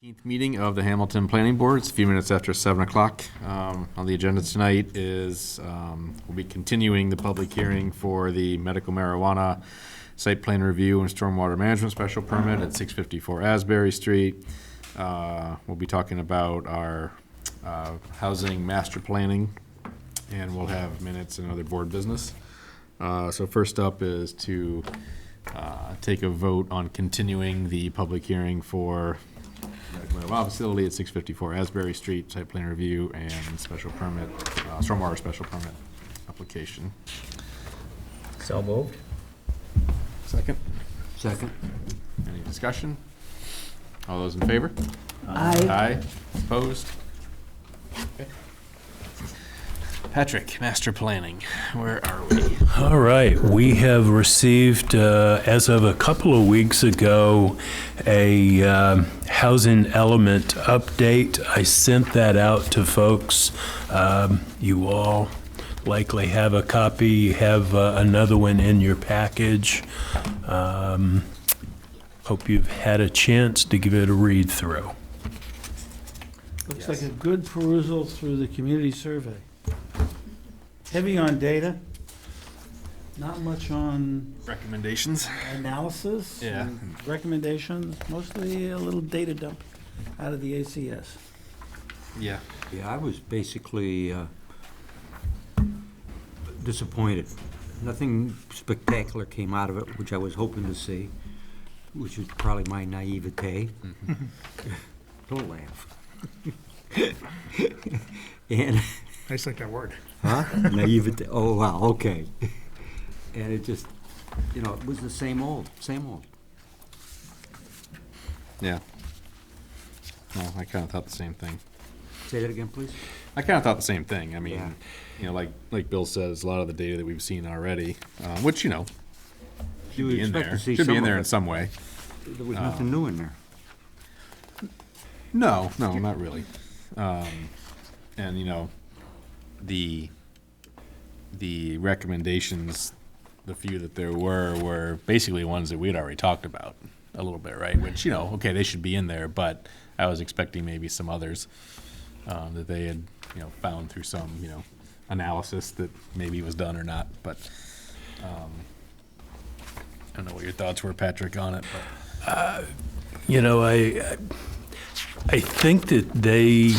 15th meeting of the Hamilton Planning Board. It's a few minutes after 7 o'clock. On the agenda tonight is we'll be continuing the public hearing for the medical marijuana site plan review and stormwater management special permit at 654 Asbury Street. We'll be talking about our housing master planning, and we'll have minutes and other board business. So first up is to take a vote on continuing the public hearing for medical marijuana facility at 654 Asbury Street, site plan review and special permit, stormwater special permit application. So moved. Second? Second. Any discussion? All those in favor? Aye. Aye. Opposed? Okay. Patrick, master planning, where are we? All right, we have received, as of a couple of weeks ago, a housing element update. I sent that out to folks. You all likely have a copy. You have another one in your package. Hope you've had a chance to give it a read through. Looks like a good perusal through the community survey. Heavy on data, not much on Recommendations? analysis. Yeah. and recommendations, mostly a little data dump out of the ACS. Yeah. Yeah, I was basically disappointed. Nothing spectacular came out of it, which I was hoping to see, which is probably my naivete. Don't laugh. And I just like that word. Huh? Naivete, oh, wow, okay. And it just, it was the same old, same old. Yeah. Well, I kind of thought the same thing. Say that again, please? I kind of thought the same thing. I Yeah. mean, like Bill says, a lot of the data that we've seen already, which, You should would be in expect there. to see Should be some in of there it. in some way. There was nothing new in there. No, not really. And the recommendations, the few that there were basically ones that we'd already talked about a little bit, right? Which, okay, they should be in there, but I was expecting maybe some others that they had, found through some, analysis that maybe was done or not. But I don't know what your thoughts were, Patrick, on it. But. I think that they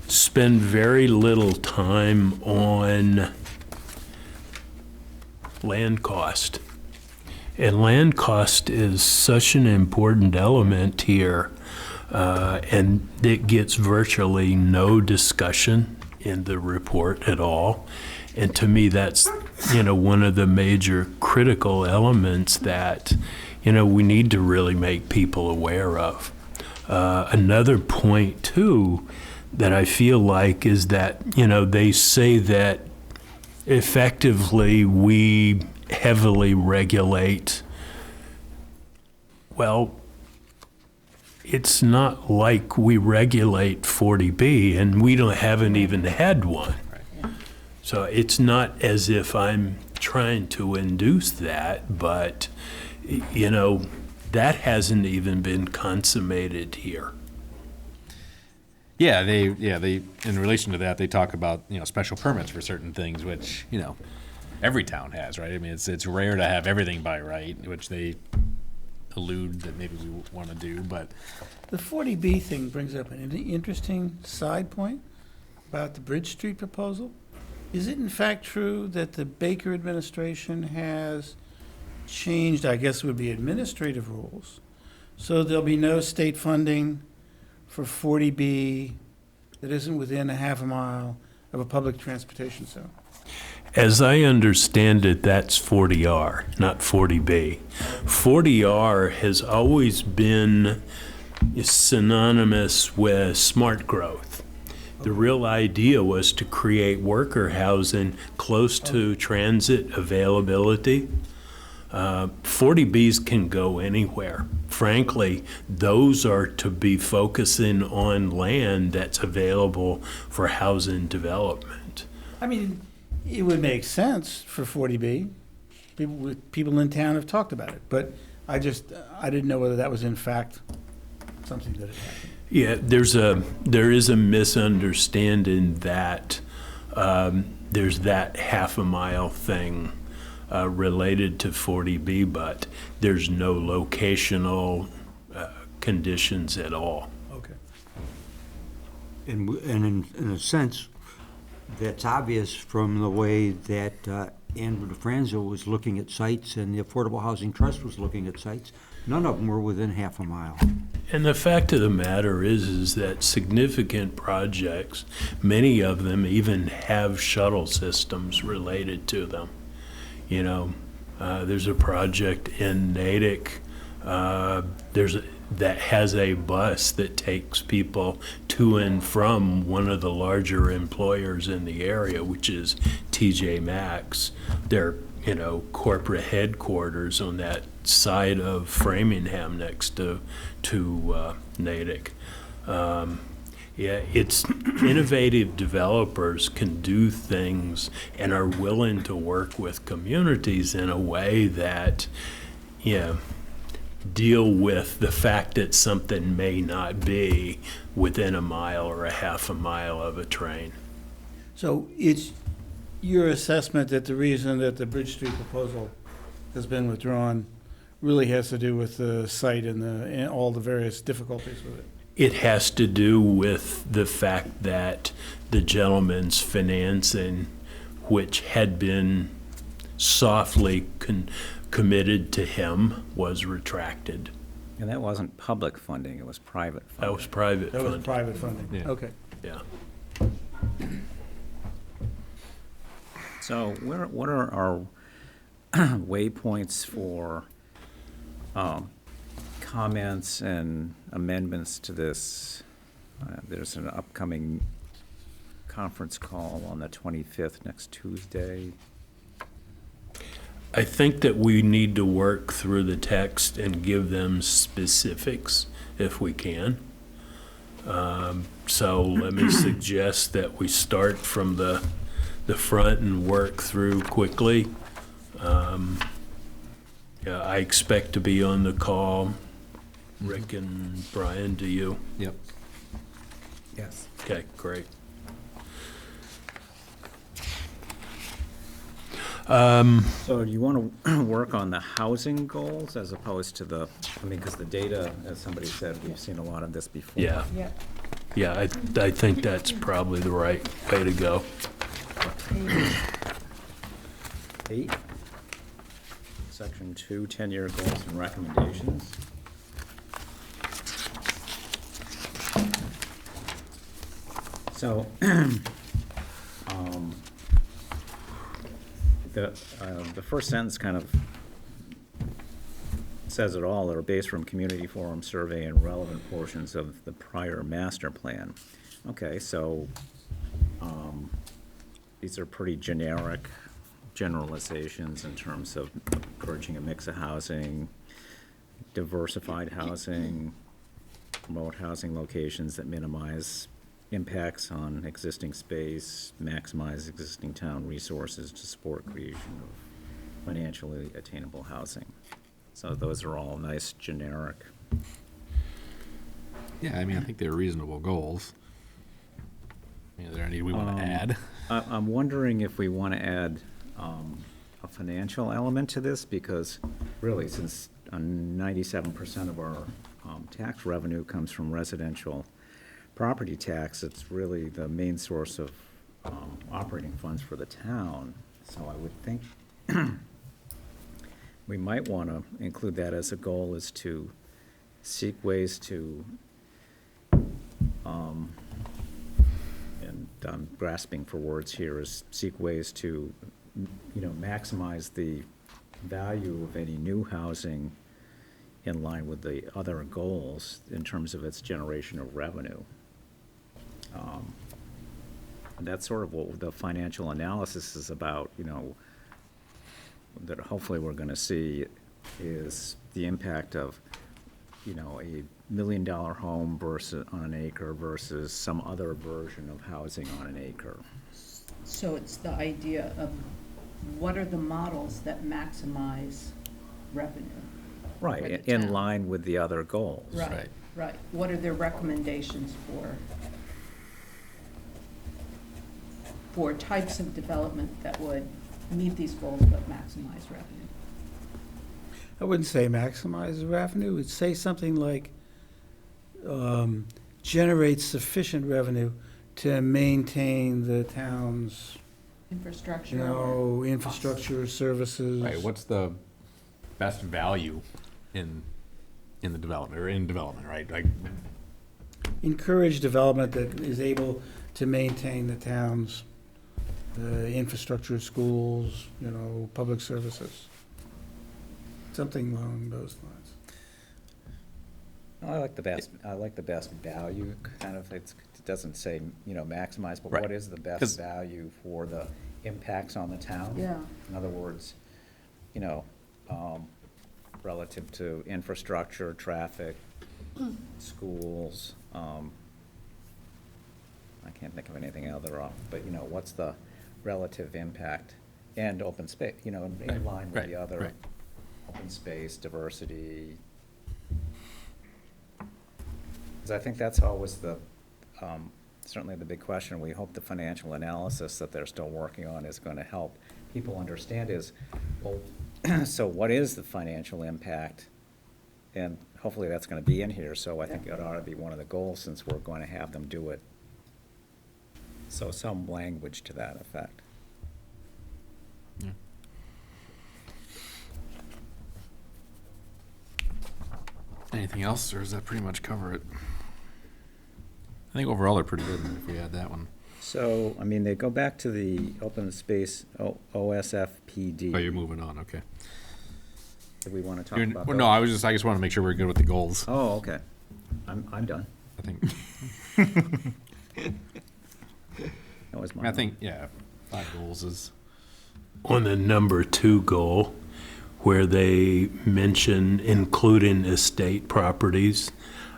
spend very little time on land cost. And land cost is such an important element here, and it gets virtually no discussion in the report at all. And to me, that's, one of the major critical elements that, we need to really make people aware of. Another point, too, that I feel like is that, they say that effectively we heavily regulate. Well, it's not like we regulate 40B, and we haven't even had one. So it's not as if I'm trying to induce that, but, that hasn't even been consummated here. Yeah, they in relation to that, they talk about, special permits for certain things, which, every town has, right? I mean, it's rare to have everything by right, which they allude that maybe we want to do, but. The 40B thing brings up an interesting side point about the Bridge Street proposal. Is it in fact true that the Baker administration has changed, I guess it would be administrative rules, so there'll be no state funding for 40B that isn't within a half a mile of a public transportation zone? As I understand it, that's 40R, not 40B. 40R has always been synonymous with smart growth. The real idea was to create worker housing close to transit availability. 40Bs can go anywhere. Frankly, those are to be focusing on land that's available for housing development. I mean, it would make sense for 40B. People in town have talked about it, but I didn't know whether that was in fact something that had happened. Yeah, there is a misunderstanding that there's that half a mile thing related to 40B, but there's no locational conditions at all. Okay. And in a sense, that's obvious from the way that Andrew DeFranzo was looking at sites and the Affordable Housing Trust was looking at sites. None of them were within half a mile. And the fact of the matter is that significant projects, many of them even have shuttle systems related to them. You know, there's a project in Natick, that has a bus that takes people to and from one of the larger employers in the area, which is TJ Maxx. Their, corporate headquarters on that side of Framingham next to Natick. It's innovative developers can do things and are willing to work with communities in a way that, deal with the fact that something may not be within a mile or a half a mile of a train. So it's your assessment that the reason that the Bridge Street proposal has been withdrawn really has to do with the site and all the various difficulties with it? It has to do with the fact that the gentleman's financing, which had been softly committed to him, was retracted. And that wasn't public funding, it was private That funding. was private That was funding. private funding? Yeah. Okay. Yeah. So what are our waypoints for comments and amendments to this? There's an upcoming conference call on the 25th, next Tuesday. I think that we need to work through the text and give them specifics if we can. So let me suggest that we start from the front and work through quickly. I expect to be on the call. Rick and Brian, do you? Yep. Yes. Okay, great. So do you want to work on the housing goals as opposed to because the data, as somebody said, we've seen a lot of this before. Yeah. Yeah. Yeah, I think that's probably the right way to go. 8, Section 2, 10-year goals and recommendations. So, the first sentence kind of says it all. They're based from community forum survey and relevant portions of the prior master plan. Okay, so these are pretty generic generalizations in terms of encouraging a mix of housing, diversified housing, promote housing locations that minimize impacts on existing space, maximize existing town resources to support creation of financially attainable housing. So those are all nice generic. Yeah, I mean, I think they're reasonable goals. Are there any we want to add? I'm wondering if we want to add a financial element to this, because really, since 97% of our tax revenue comes from residential property tax, it's really the main source of operating funds for the town. So I would think we might want to include that as a goal, is to seek ways to, and I'm grasping for words here, is seek ways to, maximize the value of any new housing in line with the other goals in terms of its generation of revenue. And that's sort of what the financial analysis is about, that hopefully we're going to see is the impact of, a $1 million home versus on an acre versus some other version of housing on an acre. So it's the idea of what are the models that maximize revenue? for Right, the in town. line with the other goals. Right, right. What are their recommendations for types of development that would meet these goals but maximize revenue? I wouldn't say maximize the revenue, it'd say something like, generate sufficient revenue to maintain the town's, Infrastructure? you know, infrastructure, services. Right, what's the best value in the development, or in development, right? Like, Encourage development that is able to maintain the town's infrastructure, schools, you know, public services. Something along those lines. I like the best value, kind of, it doesn't say, maximize, but Right. what is the 'Cause- best value for the impacts on the town? Yeah. In other words, relative to infrastructure, traffic, schools, I can't think of anything other off, but, what's the relative impact? And open space, in line with the right, other, right. open space, diversity. Because I think that's always certainly the big question. We hope the financial analysis that they're still working on is going to help people understand is, well, so what is the financial impact? And hopefully that's going to be in here, so I think it ought to be one of the goals since we're going to have them do it. So some language to that effect. anything else, or does that pretty much cover it? I think overall they're pretty good if we add that one. So, they go back to the open space OSFPD. Oh, you're moving on, okay. Do we want to talk You're- about well, those? no, I just want to make sure we're good with the goals. Oh, okay. I'm done. I think, That was I my. think, yeah, 5 goals is, On the number 2 goal, where they mention including estate properties,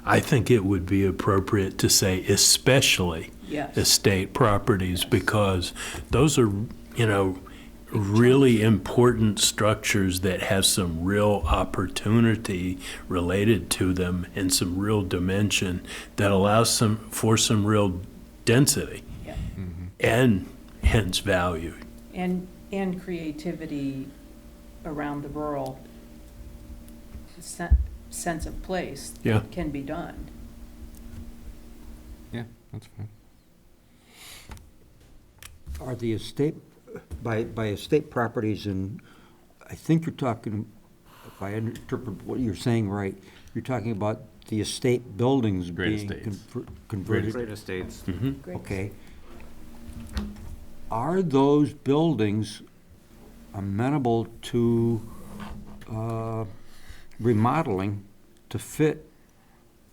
I think it would be appropriate to say especially Yes. estate properties, because those are, really important structures that have some real opportunity related to them and some real dimension that allows for some real density Yeah. and hence value. And creativity around the rural sense of place that Yeah. can be done. yeah, that's fine. Are the estate, by estate properties, and I think you're talking, if I interpret what you're saying right, you're talking about the estate buildings Great being estates. converted? Great estates. Great. Okay. Are those buildings amenable to remodeling to fit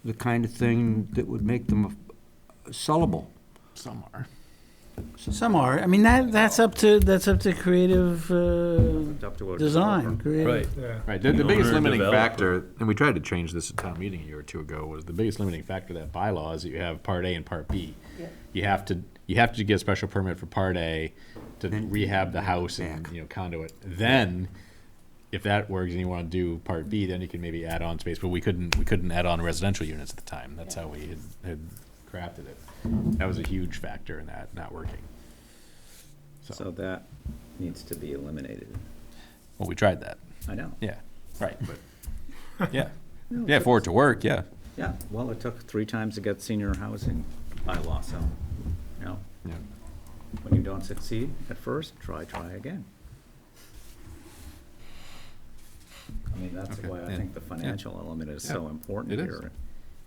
the kind of thing that would make them sellable? Some are. Some are, that's up to creative Up to a design, developer. creative. Right, the The biggest owner, limiting developer. factor, and we tried to change this at town meeting a year or two ago, was the biggest limiting factor of that bylaw is that you have Part A and Part B. Yeah. You have to get a special permit for Part A to Then rehab the house and, back. conduit. Then, if that works and you want to do Part B, then you can maybe add on space, but we couldn't add on residential units at the time. That's how we had crafted it. That was a huge factor in that not working. So that needs to be eliminated. Well, we tried that. I know. Yeah, right, but, yeah. Yeah, for it to work, yeah. Yeah, well, it took 3 times to get senior housing bylaw, so, Yeah. when you don't succeed at first, try again. That's Okay, why I yeah, think the financial element is so Yeah, important it is. here,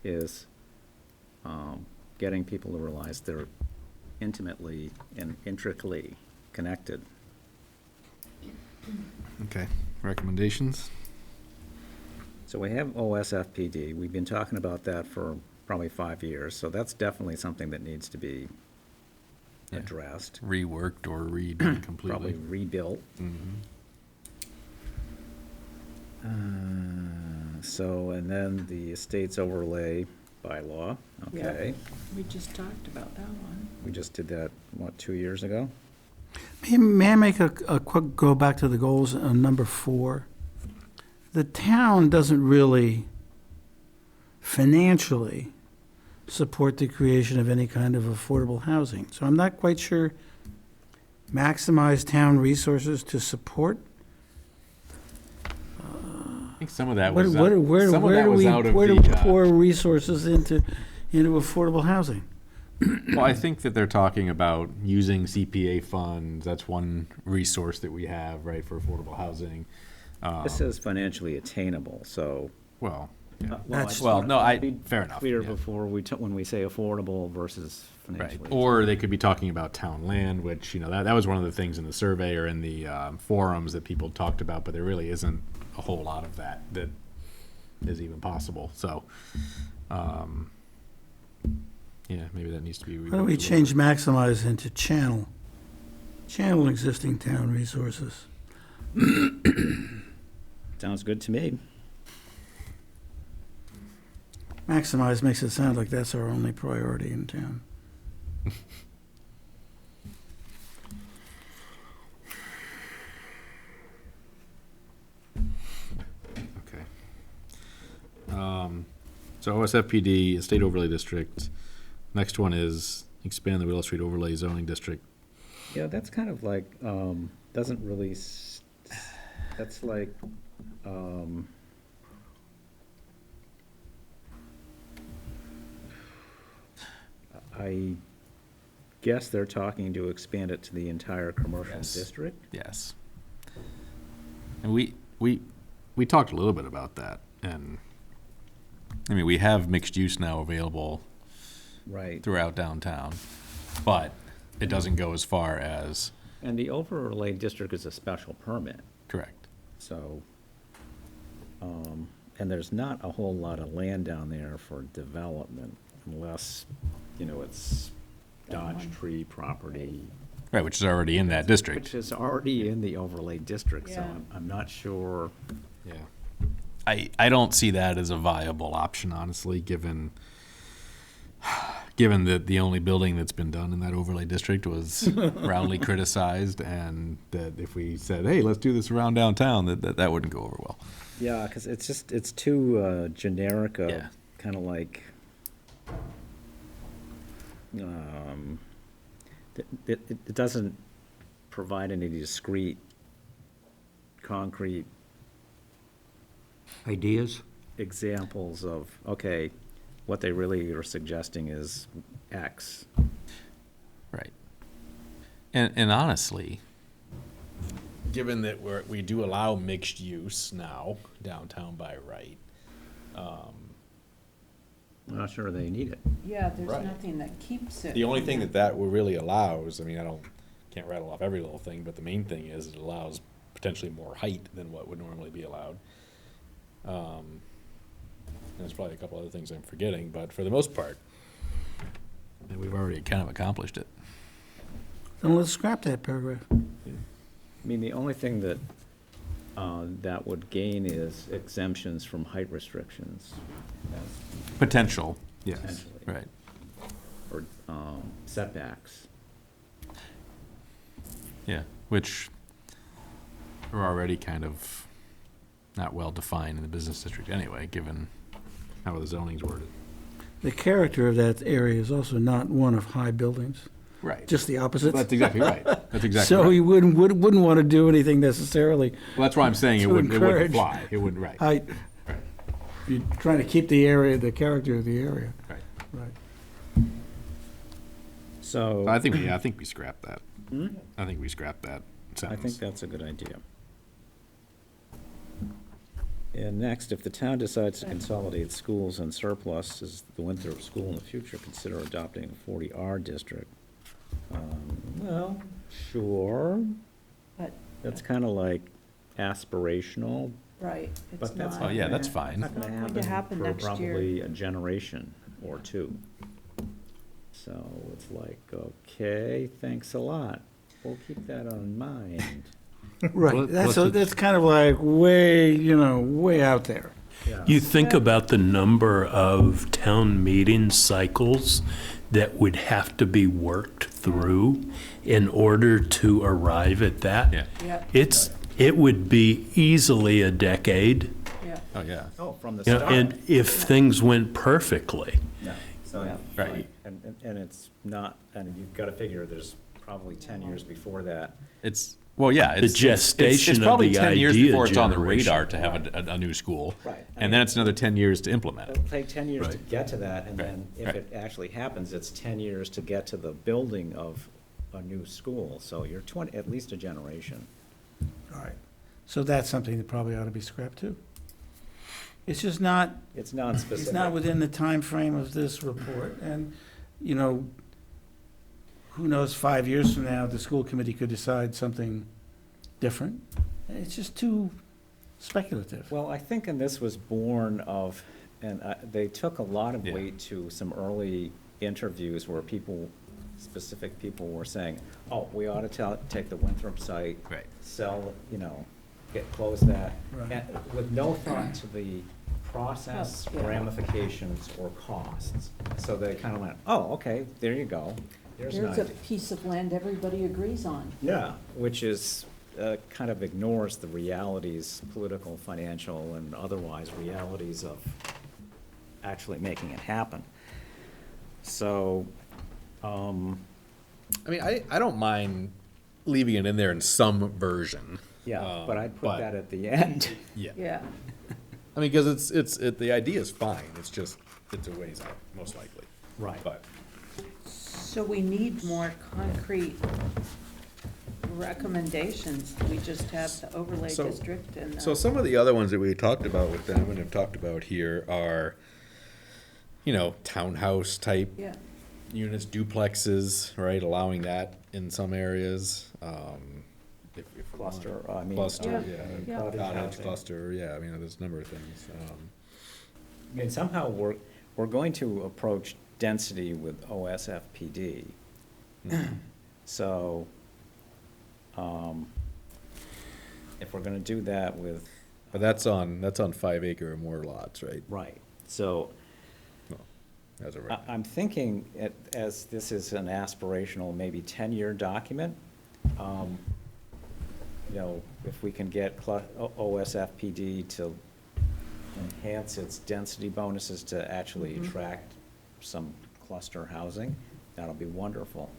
is getting people to realize they're intimately and intricately connected. Okay, recommendations? So we have OSFPD, we've been talking about that for probably 5 years, so that's definitely something that needs to be Yeah. addressed, Reworked or redone probably completely. rebuilt. Mhm. So, and then the estates overlay bylaw, okay. We just talked about that one. We just did that, 2 years ago? May I make a quick go back to the goals on number 4? the town doesn't really financially support the creation of any kind of affordable housing. So I'm not quite sure maximize town resources to support. I think some of that Where was, do we the, pour resources into affordable housing? well, I think that they're talking about using CPA funds. That's one resource that we have, right, for affordable housing. This says financially attainable, so. Well, yeah. Well, I That's- just Well, wanna no, I, be fair enough. Clear yeah. before when we say affordable versus Right, financially. or they could be talking about town land, which, that was one of the things in the survey or in the forums that people talked about, but there really isn't a whole lot of that is even possible, so, yeah, maybe that needs to be. Why don't we change maximize into channel? Channel existing town resources. Sounds good to me. Maximize makes it sound like that's our only priority in town. Okay. So OSFPD, State Overlay District. Next one is expand the Willow Street Overlay Zoning District. Yeah, that's kind of like, doesn't really, that's like, I guess they're talking to expand it to the entire commercial Yes. district? Yes. And we talked a little bit about that, and, I mean, we have mixed use now available Right. throughout downtown, but it doesn't go as far as, And the overlay district is a special permit, correct. so, and there's not a whole lot of land down there for development unless, it's Dodge Tree property, Right, which is already in that district. which is already in the overlay district, so Yeah. I'm not sure. Yeah. I don't see that as a viable option, honestly, given that the only building that's been done in that overlay district was roundly criticized, and that if we said, hey, let's do this around downtown, that wouldn't go over well. Yeah, because it's too generic, Yeah. kind of like, it doesn't provide any discrete, concrete Ideas? examples of, okay, what they really are suggesting is X. Right. And honestly, given that we do allow mixed use now downtown by right, I'm not sure they need it. Yeah, there's Right. nothing that keeps it. the only from thing that- that really allows, I mean, can't rattle off every little thing, but the main thing is it allows potentially more height than what would normally be allowed. And there's probably a couple other things I'm forgetting, but for the most part, and we've already kind of accomplished it. Then let's scrap that paragraph. I mean, the only thing that, that would gain is exemptions from height restrictions. Potential, yes, Potentially. right. Or setbacks. Yeah, which are already kind of not well defined in the business district anyway, given how the zoning's worded. The character of that area is also not one of high buildings, Right. just the opposite. That's exactly right. That's exactly So right. you wouldn't want to do anything necessarily Well, that's why I'm saying it to wouldn't encourage fly. It wouldn't, right. height. Right. You're trying to keep the area, the character of the area. Right. Right. So, I think we scrapped that. I think we scrapped that I sentence. think that's a good idea. And next, if the town decides to consolidate schools and surplus as the Winthrop School in the future, consider adopting a 40R district. Well, sure, But, that's kind of like aspirational, right, it's but that's. not. Oh, yeah, that's fine. Not gonna Not going to happen for next year. probably a generation or two. So it's like, okay, thanks a lot. We'll keep that on mind. Right, What- that's, what's it- that's kind of like way out there. You think about the number of town meeting cycles that would have to be worked through in order to arrive at that. Yeah. Yep. It would be easily a decade Oh, yeah. Oh, from the You know, start. and if things went perfectly, No, so, Right. and it's not, and you've gotta figure there's probably 10 years before that. It's, well, yeah. The gestation it's probably of the 10 years idea before it's on the generation. radar to have a new school. Right. And then it's another 10 years to implement it. It'll take 10 years to Right. get to that, and Right, then if right. it actually happens, it's 10 years to get to the building of a new school. So you're 20, at least a generation. All right. So that's something that probably ought to be scrapped too. It's just not, It's non-specific. it's not within the time frame of this report, and, you know, who knows, 5 years from now, the school committee could decide something different. It's just too speculative. Well, I think, and this was born of, and they took a lot of Yeah. weight to some early interviews where people, specific people were saying, oh, we ought to take the Winthrop site. Right. Sell, close that. Right. And with no thought to the process, Oh, yeah. ramifications, or costs. So they kind of went, oh, okay, there you go. There's an There's a idea. piece of land everybody agrees on. Yeah, which is, kind of ignores the realities, political, financial, and otherwise realities of actually making it happen. So, I mean, I don't mind leaving it in there in some version. yeah, but I'd put but- that at the end. Yeah. Yeah. I mean, because the idea is fine, it's just, it's a ways out, most likely. Right. But, So we need more concrete recommendations. We just have the overlay So- district and. so some of the other ones that we talked about with them and have talked about here are, townhouse type Yeah, units, duplexes, right, allowing that in some areas. If we want- Cluster, I mean. Cluster, Yeah, yeah. yeah. cottage Cottage, housing. cluster, yeah, I mean, there's a number of things. I mean, somehow we're going to approach density with OSFPD. So, if we're gonna do that with, But that's on 5 acre or more lots, right? right, so As of right now. I'm thinking, as this is an aspirational, maybe 10-year document, if we can get OSFPD to enhance its density bonuses to actually attract some cluster housing, that'll be wonderful.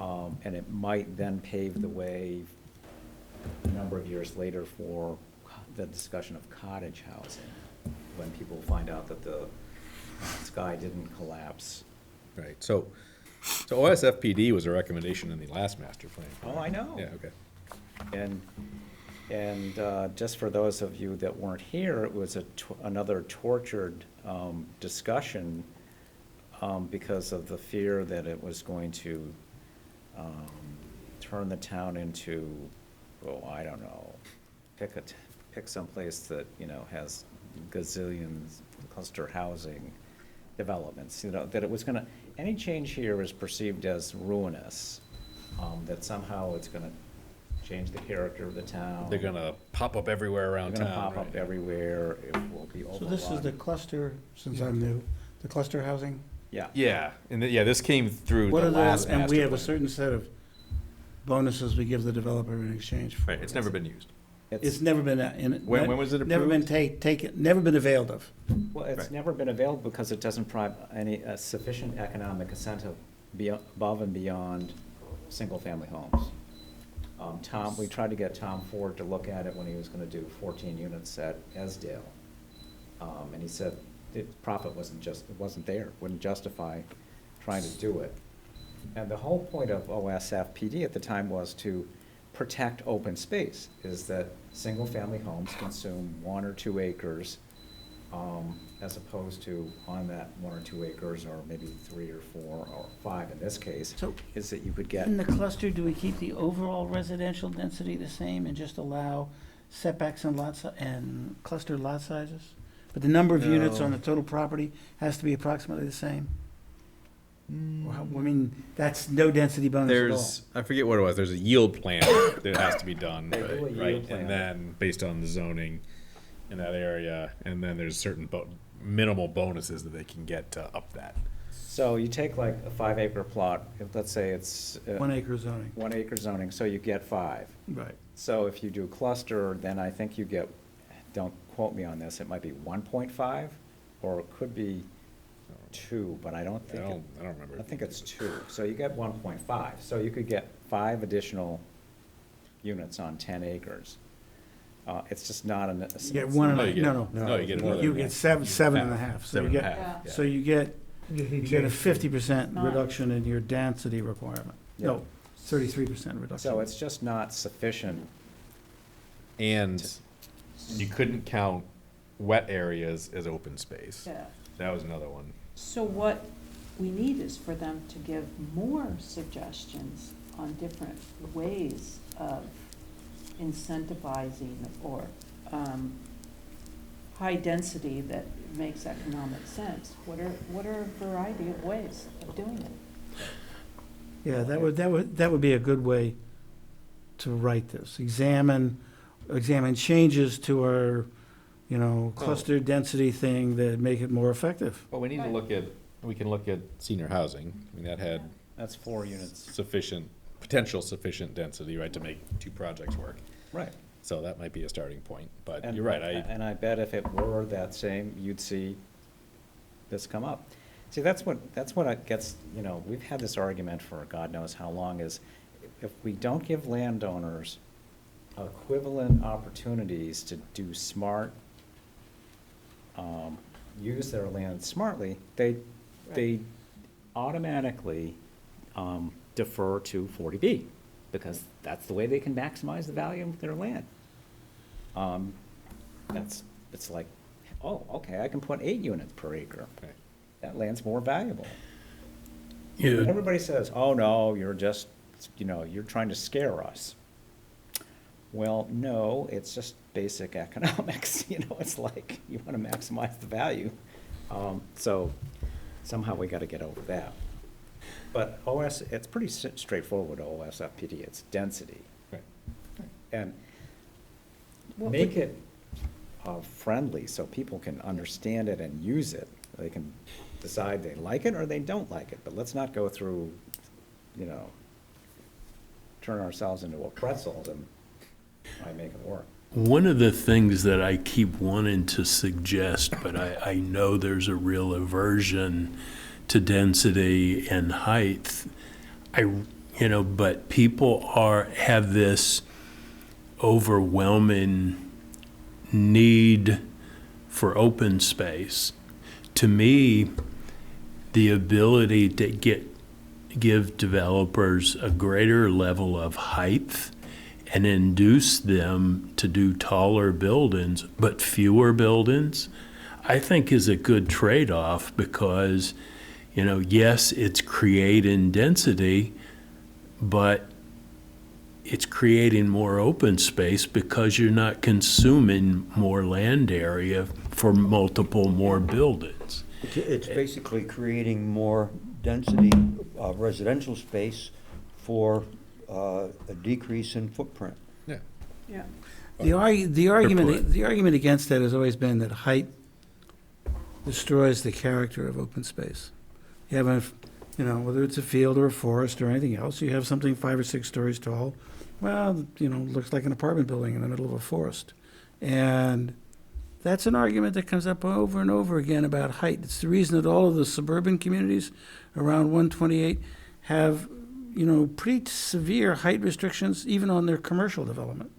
And it might then pave the way a number of years later for the discussion of cottage housing, when people find out that the sky didn't collapse. Right, so OSFPD was a recommendation in the last master plan. Oh, I know. Yeah, okay. And just for those of you that weren't here, it was another tortured discussion because of the fear that it was going to turn the town into, I don't know, pick some place that, has gazillions cluster housing developments, that it was gonna, any change here is perceived as ruinous, that somehow it's gonna change the character of the town. They're gonna pop up everywhere around They're town. gonna pop up right? everywhere, it will be So overrun. this is the cluster, since I'm new, the cluster housing? Yeah. Yeah, and this came through What the are last those, and we master have a plan. certain set of bonuses we give the developer in exchange for. Right, it's never been used. It's never been, When was it Never been approved? taken, never been availed of. Well, it's Right. never been available because it doesn't provide any sufficient economic incentive above and beyond single-family homes. We tried to get Tom Ford to look at it when he was gonna do 14 units at Esdale. And he said, the profit wasn't there, wouldn't justify trying to do it. And the whole point of OSFPD at the time was to protect open space, is that single-family homes consume 1 or 2 acres, as opposed to on that 1 or 2 acres, or maybe 3 or 4 or 5 in this case, So- is that you could get. In the cluster, do we keep the overall residential density the same and just allow setbacks and and cluster lot sizes? But the number of units on the total property has to be approximately the same? Or how- I mean, that's no density bonus at all. There's, I forget what it was, there's a yield plan that has to be done, They do a yield right? plan. And then, based on the zoning in that area, and then there's certain minimal bonuses that they can get to up that. So you take like a 5-acre plot, let's say it's 1 acre zoning. 1 acre zoning, so you get 5. Right. So if you do cluster, then I think you get, don't quote me on this, it might be 1.5, or it could be 2, but I don't think. I don't remember. I think it's 2, so you get 1.5, so you could get 5 additional units on 10 acres. It's just not an. You get one and No, a, you get- no, no, you get more than you that. get seven and a half. So you Seven and a get, half, Yeah. so you get a 50% Nice. reduction in your density requirement. No, 33% reduction. So it's just not sufficient. And you couldn't count wet areas as open space. Yeah. That was another one. So what we need is for them to give more suggestions on different ways of incentivizing or high density that makes economic sense. What are a variety of ways of doing it? Yeah, that would be a good way to write this. Examine changes to our, cluster density thing that make it more effective. But we need to Right. we can look at senior housing. I mean, that had That's 4 units. potential sufficient density, right, to make 2 projects work. Right. So that might be a starting point, but And- you're right, And I bet if it were that same, you'd see this come up. See, that's what it gets, we've had this argument for God knows how long, is if we don't give landowners equivalent opportunities to do smart, use their land smartly, they automatically defer to 40B, because that's the way they can maximize the value of their land. It's like, oh, okay, I can put 8 units per acre. Okay. That land's more valuable. Yeah, Everybody says, oh, no, you're just, you're trying to scare us. Well, no, it's just basic economics, it's like, you want to maximize the value. So somehow we got to get over that. But it's pretty straightforward, OSFPD, it's density. Right. And What make would- it friendly so people can understand it and use it. They can decide they like it or they don't like it, but let's not go through, turn ourselves into a pretzel and try to make it work. one of the things that I keep wanting to suggest, but I know there's a real aversion to density and height. But people have this overwhelming need for open space. To me, the ability to give developers a greater level of height and induce them to do taller buildings, but fewer buildings, I think is a good trade-off because, yes, it's creating density, but it's creating more open space because you're not consuming more land area for more buildings. It's basically creating more density, residential space for a decrease in footprint. Yeah. Yeah. The argument against that has always been that height destroys the character of open space. You have whether it's a field or a forest or anything else, you have something 5 or 6 stories tall, well, looks like an apartment building in the middle of a forest. And that's an argument that comes up over and over again about height. It's the reason that all of the suburban communities around 128 have, pretty severe height restrictions even on their commercial development.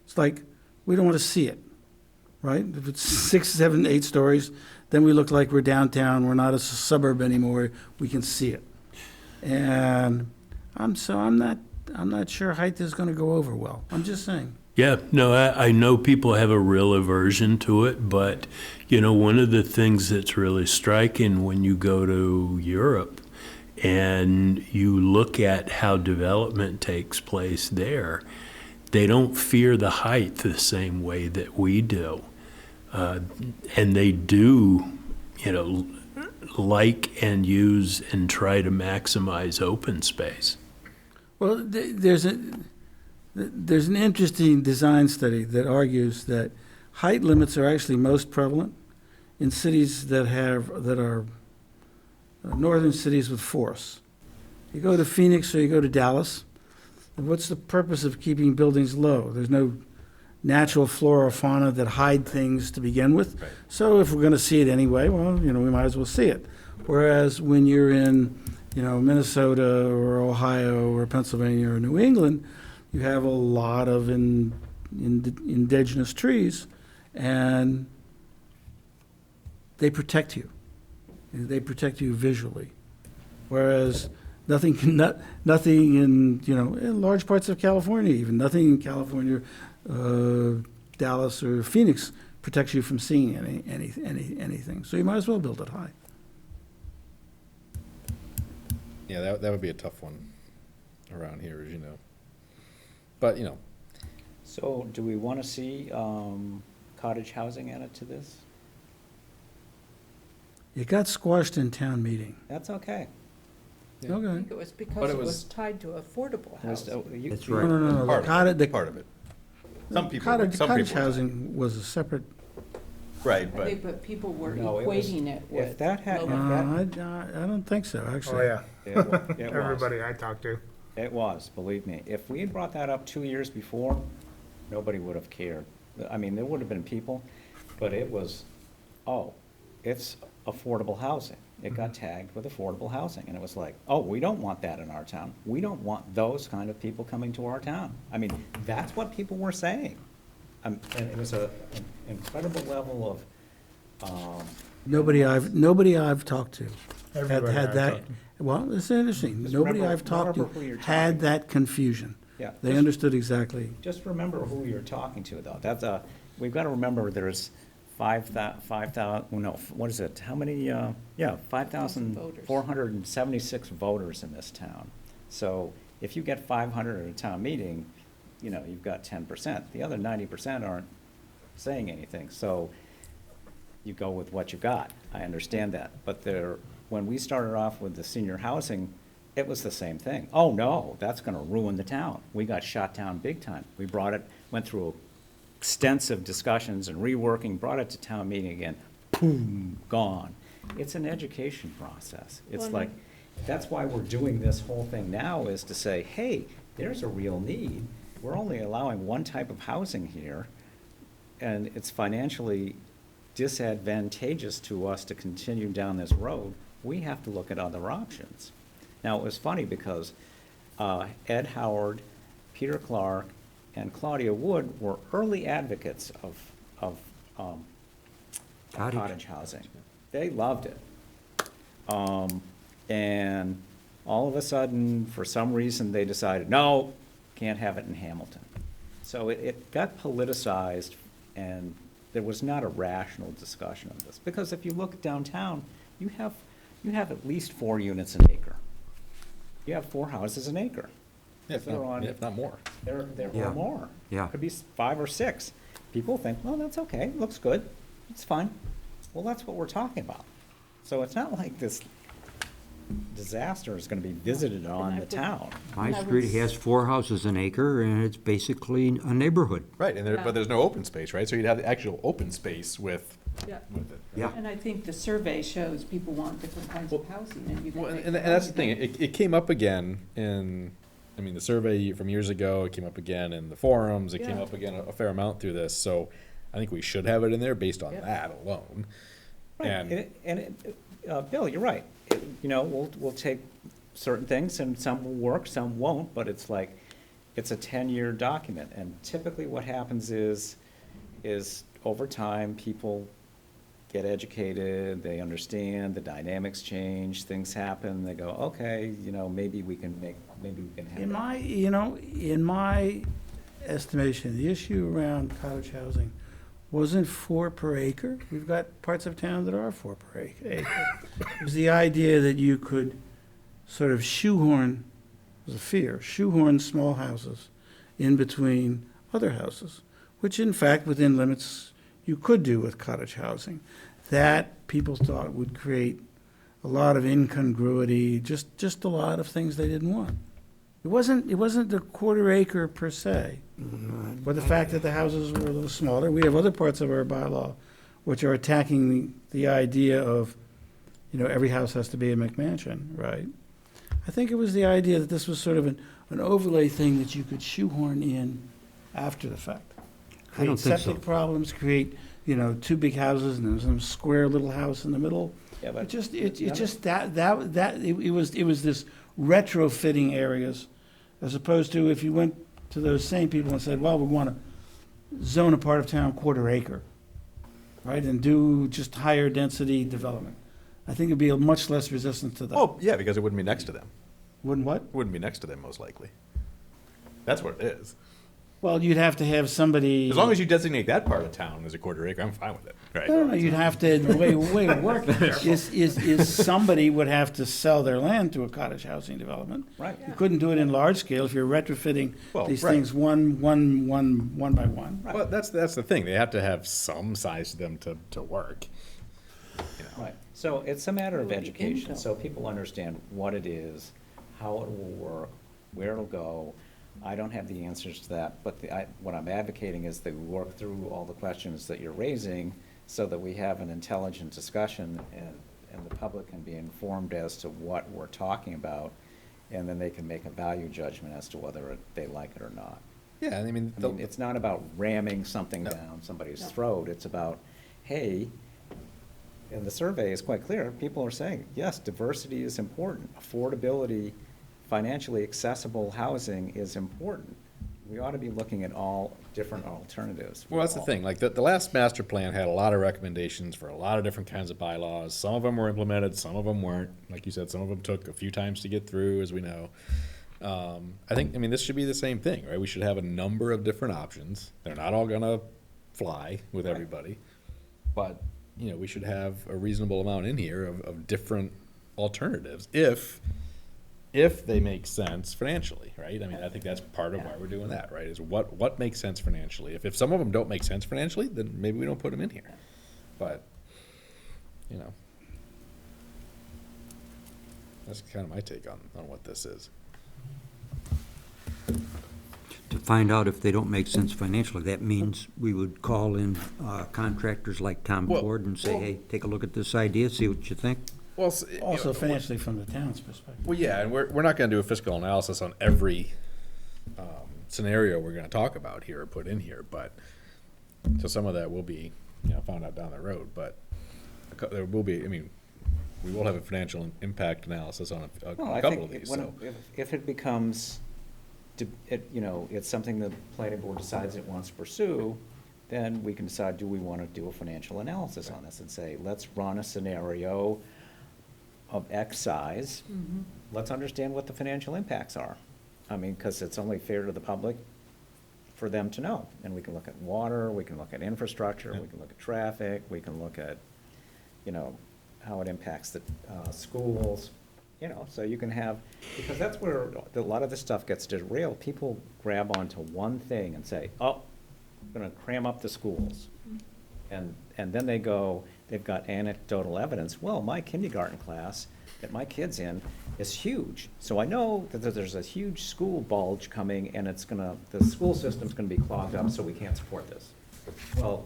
It's like, we don't want to see it, right? If it's 6, 7, 8 stories, then we look like we're downtown, we're not a suburb anymore, we can see it. And I'm not sure height is going to go over well. I'm just saying. Yeah, no, I know people have a real aversion to it, but, one of the things that's really striking when you go to Europe and you look at how development takes place there, they don't fear the height the same way that we do. And they do, like and use and try to maximize open space. Well, there's an interesting design study that argues that height limits are actually most prevalent in cities that are northern cities with forests. You go to Phoenix or you go to Dallas, and what's the purpose of keeping buildings low? There's natural flora or fauna that hide things to begin with. Right. So if we're gonna see it anyway, well, we might as well see it. Whereas when you're in, Minnesota or Ohio or Pennsylvania or New England, you have a lot of indigenous trees, and they protect you. They protect you visually. Whereas nothing in, in large parts of California, even nothing in California, Dallas or Phoenix protects you from seeing anything. So you might as well build it high. Yeah, that would be a tough one around here, as you know. But, So do we want to see cottage housing added to this? It got squashed in town meeting. That's okay. Yeah. I Okay. think it was because But it it was was- tied to affordable housing. That's No, right. no. part The part of it. Some people, cottage some cottage people. housing was a separate, Right, I think, but people were No, it was- equating it if with. that had- local- I don't think so, actually. Oh, yeah. It was. Everybody I talked to. It was, believe me. If we had brought that up 2 years before, nobody would have cared. I mean, there would have been people, but it was, oh, it's affordable housing. It got tagged with affordable housing, and it was like, oh, we don't want that in our town. We don't want those kind of people coming to our town. I mean, that's what people were saying. And it was an incredible level of, Nobody I've talked to Everybody had I've that. talked to. Well, it's interesting. Just Nobody remember- I've talked to remember who you're had talking that confusion. yeah. They just- understood exactly. Just remember who you're talking to, though. That's we've got to remember there's 5,000, no, what is it? How many, 5,476 voters in this town. So if you get 500 at a town meeting, you've got 10%. The other 90% aren't saying anything. So you go with what you got. I understand that. But when we started off with the senior housing, it was the same thing. Oh, no, that's gonna ruin the town. We got shot down big time. We went through extensive discussions and reworking, brought it to town meeting again, boom, gone. It's an education process. It's Well, like, that's why we're doing this whole thing now, is to say, hey, there's a real need. We're only allowing one type of housing here, and it's financially disadvantageous to us to continue down this road. We have to look at other options. Now, it was funny because Ed Howard, Peter Clark, and Claudia Wood were early advocates of cottage housing. They loved it. And all of a sudden, for some reason, they decided, no, can't have it in Hamilton. So it got politicized, and there was not a rational discussion of this. Because if you look downtown, you have at least 4 units an acre. You have 4 houses an acre. If not more. There Yeah. were more. Yeah. Could be 5 or 6. People think, well, that's okay, looks good, it's fine. Well, that's what we're talking about. So it's not like this disaster is gonna be visited on the town. My I street was- has 4 houses an acre, and it's basically a neighborhood. Right, but there's no open space, right? So you'd have the actual open space with Yeah. it. Yeah. And I think the survey shows people want different kinds of housing, and you can Well, make. and that's the thing, it came up again the survey from years ago, it came up again in the forums, it came Yeah. up again a fair amount through this, so I think we should have it in there based on Yeah. that alone. Right, And, Bill, you're right. We'll take certain things, and some will work, some won't, but it's like, it's a 10-year document, and typically what happens is over time, people get educated, they understand, the dynamics change, things happen, they go, okay, maybe we can have that. In my estimation, the issue around cottage housing wasn't 4 per acre. We've got parts of town that are 4 per acre. It was the idea that you could sort of shoehorn, it was a fear, shoehorn small houses in between other houses, which in fact, within limits, you could do with cottage housing. That people thought would create a lot of incongruity, just a lot of things they didn't want. It wasn't the 1/4 acre per se, but the fact that the houses were a little smaller. We have other parts of our bylaw which are attacking the idea of, every house has to be a McMansion, right? I think it was the idea that this was sort of an overlay thing that you could shoehorn in after the fact. I don't create think so. septic problems, create, two big houses and then some square little house in the middle. Yeah, but It just, it was this retrofitting areas, as opposed to if you went to those same people and said, well, we want to zone a part of town quarter acre, right, and do just higher density development. I think it'd be a much less resistant to that. Oh, yeah, because it wouldn't be next to them. Wouldn't what? It wouldn't be next to them, most likely. That's what it is. Well, you'd have to have somebody. As long as you designate that part of town as a quarter acre, I'm fine with it, right? No, you'd have to, the way it works is somebody would have to sell their land to a cottage housing development. Right. You couldn't do it in large scale if you're retrofitting Well, these right. things one by one. Well, that's the thing. They have to have some size to them to work. Right, so it's a matter of Well, the education, infill. so people understand what it is, how it will work, where it'll go. I don't have the answers to that, but what I'm advocating is that we work through all the questions that you're raising so that we have an intelligent discussion and the public can be informed as to what we're talking about, and then they can make a value judgment as to whether they like it or not. Yeah, I mean, I mean, it's not about ramming something down somebody's throat, it's about, hey, and the survey is quite clear, people are saying, yes, diversity is important, affordability, financially accessible housing is important. We ought to be looking at all different alternatives. well, that's the thing. Like, the last master plan had a lot of recommendations for a lot of different kinds of bylaws. Some of them were implemented, some of them weren't. Like you said, some of them took a few times to get through, as we know. I mean, this should be the same thing, right? We should have a number of different options. They're not all gonna fly with everybody. But, we should have a reasonable amount in here of different alternatives, if they make sense financially, right? I mean, I think that's part of why we're doing that, right? Is what makes sense financially? If some of them don't make sense financially, then maybe we don't put them in here. But, that's kind of my take on what this is. To find out if they don't make sense financially, that means we would call in contractors like Tom Well- Ford and say, well- hey, take a look at this idea, see what you think. Well, Also financially from the town's perspective. Well, yeah, and we're not gonna do a fiscal analysis on every scenario we're gonna talk about here or put in here, but, so some of that will be, found out down the road, but there will be, I mean, we will have a financial impact analysis on a Well, I couple of think these, when so. if it becomes, it's something the planning board decides it wants to pursue, then we can decide, do we want to do a financial analysis on this and say, let's run a scenario of X size. Let's understand what the financial impacts are. I mean, because it's only fair to the public for them to know. And we can look at water, we can look at infrastructure, we can look at traffic, we can look at, how it impacts the schools. So you can have, because that's where a lot of this stuff gets derailed. People grab onto one thing and say, oh, I'm gonna cram up the schools. And then they've got anecdotal evidence. Well, my kindergarten class that my kid's in is huge. So I know that there's a huge school bulge coming and the school system's gonna be clogged up, so we can't support this. Well,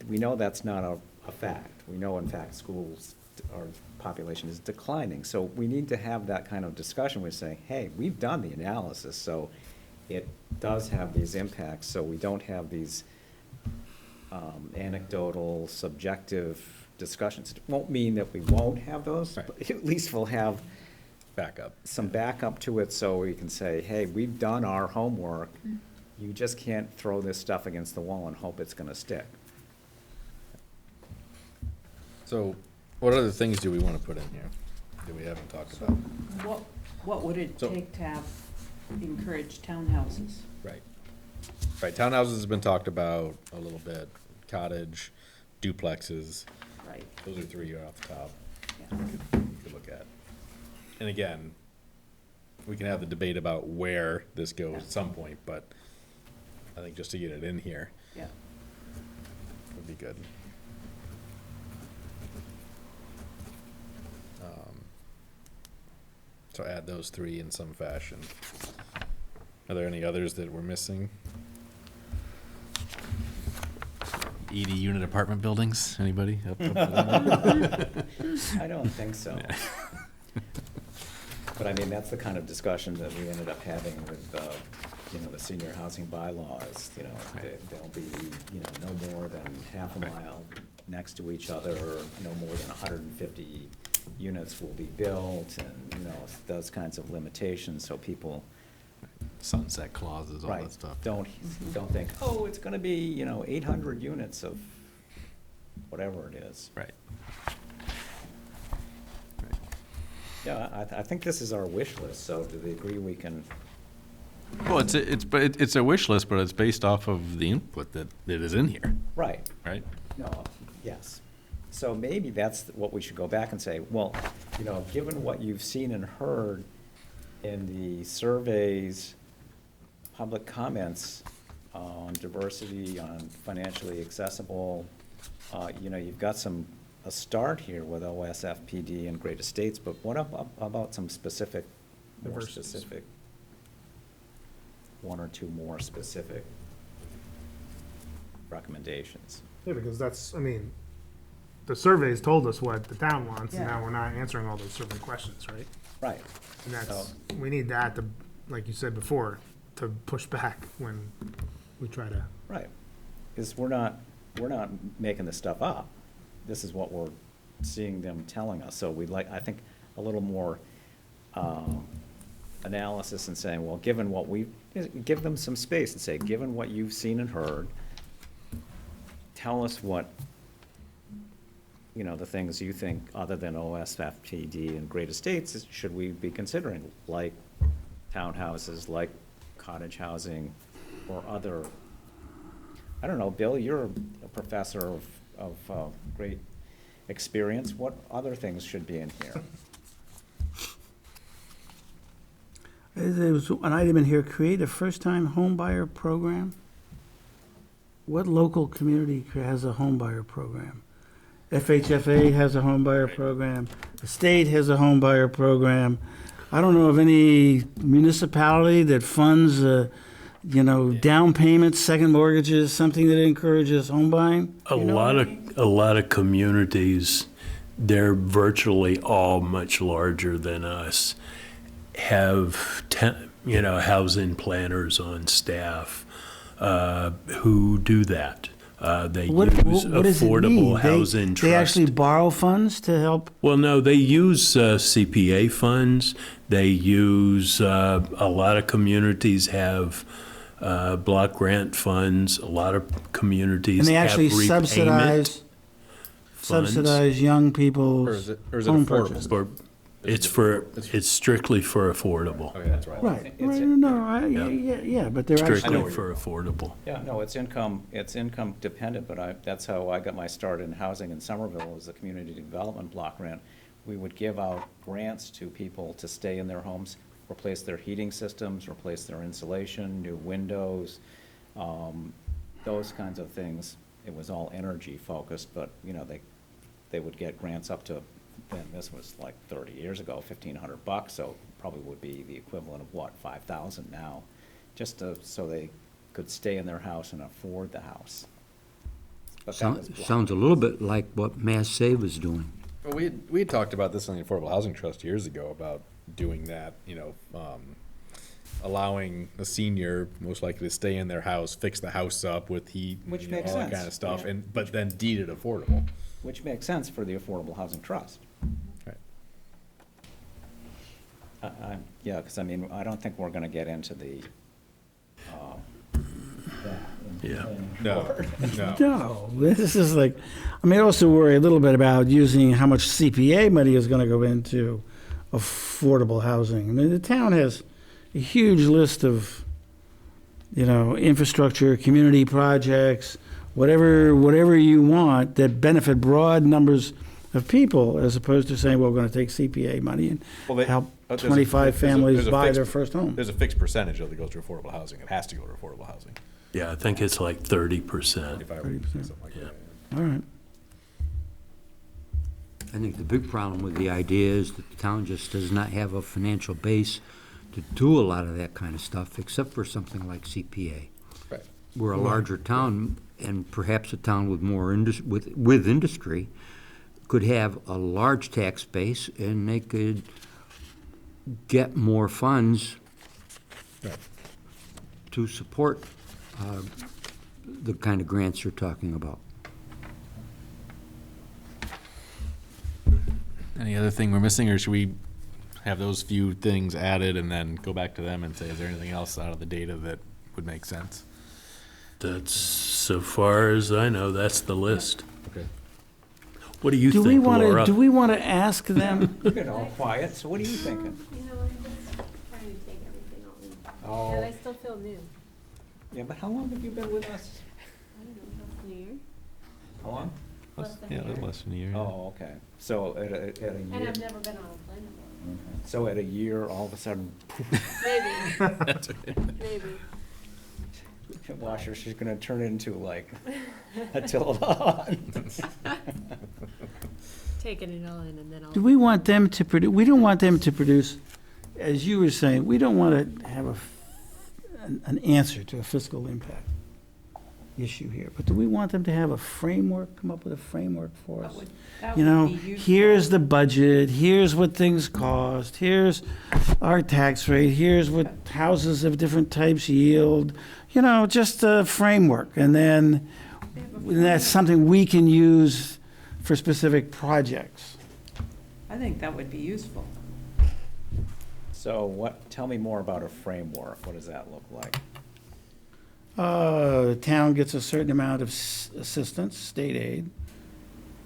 we know that's not a fact. We know, in fact, our population is declining. So we need to have that kind of discussion with saying, hey, we've done the analysis, so it does have these impacts, so we don't have these anecdotal, subjective discussions. It won't mean that we won't have those, Right. but at least we'll have Backup. some backup to it, so we can say, hey, we've done our homework. You just can't throw this stuff against the wall and hope it's gonna stick. So, what other things do we wanna put in here that we haven't talked about? What would it So- take to have, encourage townhouses? Right. Right, townhouses has been talked about a little bit, cottage, duplexes, Right, those are three off the top yeah. we could look at. And again, we can have the debate about where this goes at some point, but I think just to get it in here Yeah. would be good. So add those three in some fashion. Are there any others that we're missing? 80 unit apartment buildings, anybody? Up for that? I don't think so. But I mean, that's the kind of discussion that we ended up having with the senior housing bylaws, they'll be, no more than half a mile next to each other, no more than 150 units will be built, and, those kinds of limitations, so people, Sunset clauses, all right, that stuff. don't think, oh, it's gonna be, 800 units of whatever it is. Right. Yeah, I think this is our wish list, so do they agree we can, Well, it's a wish list, but it's based off of the input that is in here, right? right? No, yes. So maybe that's what we should go back and say, well, given what you've seen and heard in the surveys, public comments on diversity, on financially accessible, you've got a start here with OSFPD and Great Estates, but what about some specific, more Diversities. specific, one or two more specific recommendations? Yeah, because that's, the surveys told us what the town wants, and Yeah. now we're not answering all those survey questions, right? Right. And that's, So- we need that to, like you said before, to push back when we try to. Right, because we're not making this stuff up. This is what we're seeing them telling us, so we'd like, I think, a little more analysis and saying, well, given what give them some space and say, given what you've seen and heard, tell us what, the things you think, other than OSFPD and Great Estates, should we be considering, like townhouses, like cottage housing, or other, I don't know, Bill, you're a professor of great experience. What other things should be in here? There was an item in here, create a first-time home buyer program. What local community has a home buyer program? FHFA has a home buyer program. The state has a home buyer program. I don't know of any municipality that funds, down payments, second mortgages, something that encourages home buying. A You know lot what I of, mean? a lot of communities, they're virtually all much larger than us, have, housing planners on staff who do that. They What use does it mean? affordable housing They actually trust. borrow funds to help? Well, no, they use CPA funds. They use, a lot of communities have block grant funds. A lot of communities And they have actually repayment funds. subsidize young people's Or is it home affordable? purchase. It's strictly for affordable. Okay, that's right. Right, It's- yeah, but they're actually, Strictly for affordable. Yeah, no, it's income dependent, but that's how I got my start in housing in Somerville, was the community development block grant. We would give out grants to people to stay in their homes, replace their heating systems, replace their insulation, new windows, those kinds of things. It was all energy focused, but, they would get grants up to, and this was like 30 years ago, $1,500, so probably would be the equivalent of what, 5,000 now, just so they could stay in their house and afford the house. But that was blocked. Sounds a little bit like what Mass Save is doing. Well, we had talked about this on the Affordable Housing Trust years ago, about doing that, allowing a senior most likely to stay in their house, fix the house up with heat, and, Which you know, makes all that sense. kind of stuff, Yeah. but then deed it affordable. Which makes sense for the Affordable Housing Trust. Right. Yeah, because I don't think we're gonna get into the, that. Yeah. No, no. no, this is like, I also worry a little bit about using how much CPA money is gonna go into affordable housing. The town has a huge list of, infrastructure, community projects, whatever you want that benefit broad numbers of people, as opposed to saying, well, we're gonna take CPA money and Well, they- help there's a- 25 families there's a buy fixed- their first home. There's a fixed percentage that goes to affordable housing. It has to go to affordable housing. Yeah, I think it's like 30%. If I were 30%. something like that. All right. I think the big problem with the idea is that the town just does not have a financial base to do a lot of that kind of stuff, except for something like CPA. Right. We're a larger town, and perhaps a town with more with industry could have a large tax base, and they could get more funds to support the kind of grants you're talking about. Any other thing we're missing, or should we have those few things added and then go back to them and say, is there anything else out of the data that would make sense? That's, so far as I know, that's the list. Okay. What do you Do we think, want to, Laura? do we want to ask them? You get all quiet, so what are you thinking? You know, I'm just trying to take everything all in. Oh, And I still feel new. yeah, but how long have you been with us? I don't know, less than a year. How long? Less than Yeah, a a little year. less than a year. Oh, okay. So at a year. And I've never been on a planning board. Okay. So at a year, all of a sudden, Maybe, maybe. watch her, she's gonna turn into like Attila. Taking it all in and then I'll. Do we want them to produce, we don't want them to produce, as you were saying, we don't want to have an answer to a fiscal impact issue here, but do we want them to have a framework, come up with a framework for us? You know, here's the budget, here's what things cost, here's our tax rate, here's what houses of different types yield, you know, just a framework, and then that's something we can use for specific projects. I think that would be useful. So what, tell me more about a framework. What does that look like? The town gets a certain amount of assistance, state aid,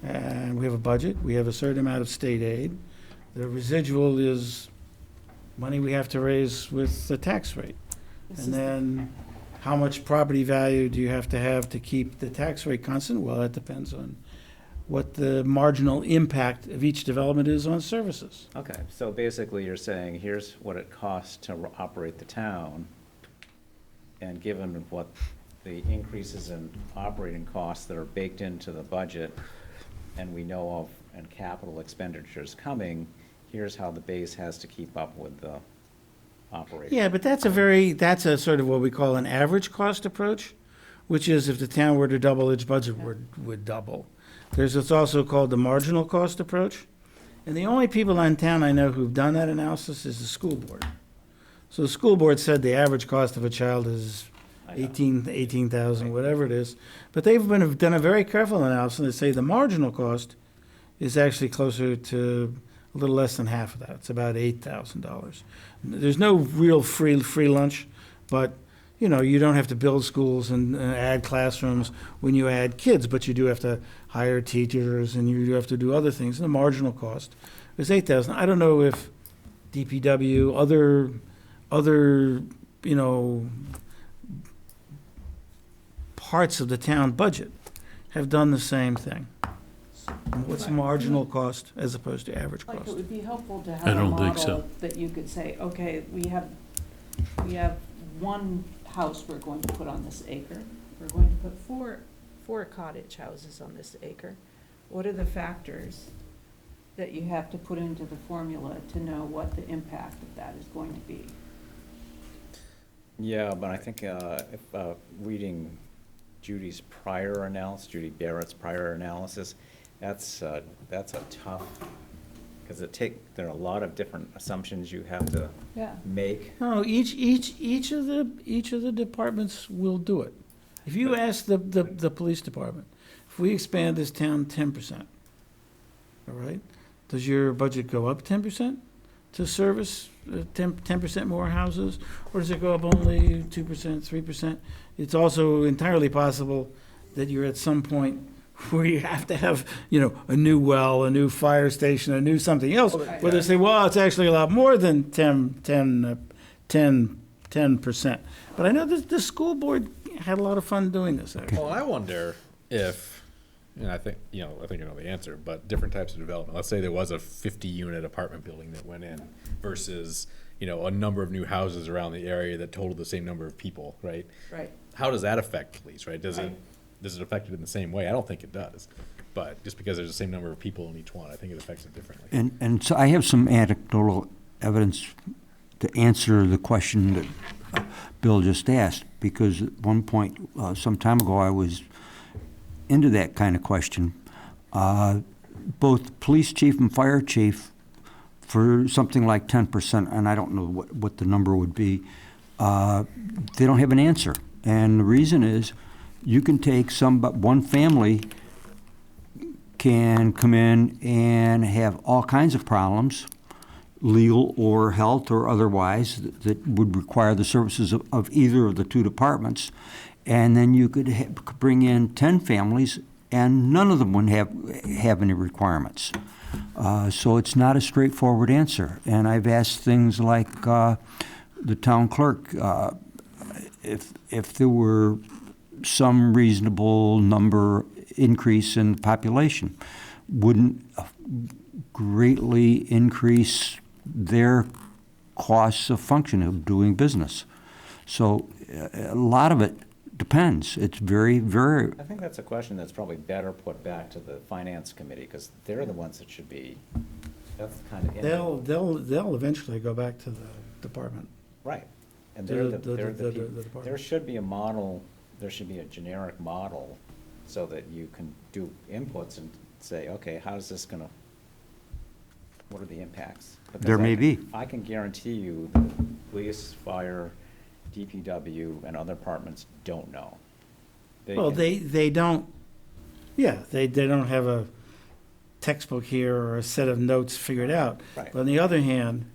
and we have a budget, we have a certain amount of state aid. The residual is money we have to raise with the tax rate. This And is- then, how much property value do you have to keep the tax rate constant? Well, that depends on what the marginal impact of each development is on services. Okay, so basically you're saying, here's what it costs to operate the town, and given what the increases in operating costs that are baked into the budget, and we know of, and capital expenditures coming, here's how the base has to keep up with the operation. Yeah, but that's a sort of what we call an average cost approach, which is if the town were to double, its budget would double. There's what's also called the marginal cost approach. And the only people in town I know who've done that analysis is the school board. So the school board said the average cost of a child is I know. 18,000, whatever it is. But they've done a very careful analysis, and they say the marginal cost is actually closer to a little less than half of that. It's about $8,000. There's no real free lunch, but, you know, you don't have to build schools and add classrooms when you add kids, but you do have to hire teachers, and you do have to do other things. And the marginal cost is $8,000. I don't know if DPW, other, you know, parts of the town budget have done the same thing. What's marginal cost as opposed to average Like, it cost? would be helpful to I have a don't think so. model that you could say, okay, we have one house we're going to put on this acre. We're going to put four cottage houses on this acre. What are the factors that you have to put into the formula to know what the impact of that is going to be? Yeah, but I think if reading Judy Barrett's prior analysis, that's a tough, because there are a lot of different assumptions you have to Yeah. make. No, each of the departments will do it. If you ask the police department, if we expand this town 10%, all right, does your budget go up 10% to service 10% more houses? Or does it go up only 2%, 3%? It's also entirely possible that you're at some point where you have to have, you know, a new well, a new fire station, a new something else, where they say, well, it's actually a lot more than 10%. But I know that the school board had a lot of fun doing this, actually. Well, I wonder if, and I think I know the answer, but different types of development. Let's say there was a 50-unit apartment building that went in versus, you know, a number of new houses around the area that totaled the same number of people, right? Right. How does that affect police, right? Does it affect it in the same way? I don't think it does. But just because there's the same number of people in each one, I think it affects it differently. And so I have some anecdotal evidence to answer the question that Bill just asked, because at one point, some time ago, I was into that kind of question. Both police chief and fire chief, for something like 10%, and I don't know what the number would be, they don't have an answer. And the reason is, you can take one family can come in and have all kinds of problems, legal or health or otherwise, that would require the services of either of the two departments. And then you could bring in 10 families, and none of them would have any requirements. So it's not a straightforward answer. And I've asked things like the town clerk, if there were some reasonable number increase in population, wouldn't greatly increase their costs of function of doing business. So a lot of it depends. It's very, very, I think that's a question that's probably better put back to the finance committee, because they're the ones that should be, that's kind of. They'll eventually go back to the department. Right. And To they're the- they're the people. department. There should be a model, there should be a generic model, so that you can do inputs and say, okay, how's this gonna, what are the impacts? Because There may be. I can guarantee you that police, fire, DPW, and other departments don't know. Well, can- they don't, yeah, they don't have a textbook here or a set of notes figured out. Right. But on the other hand,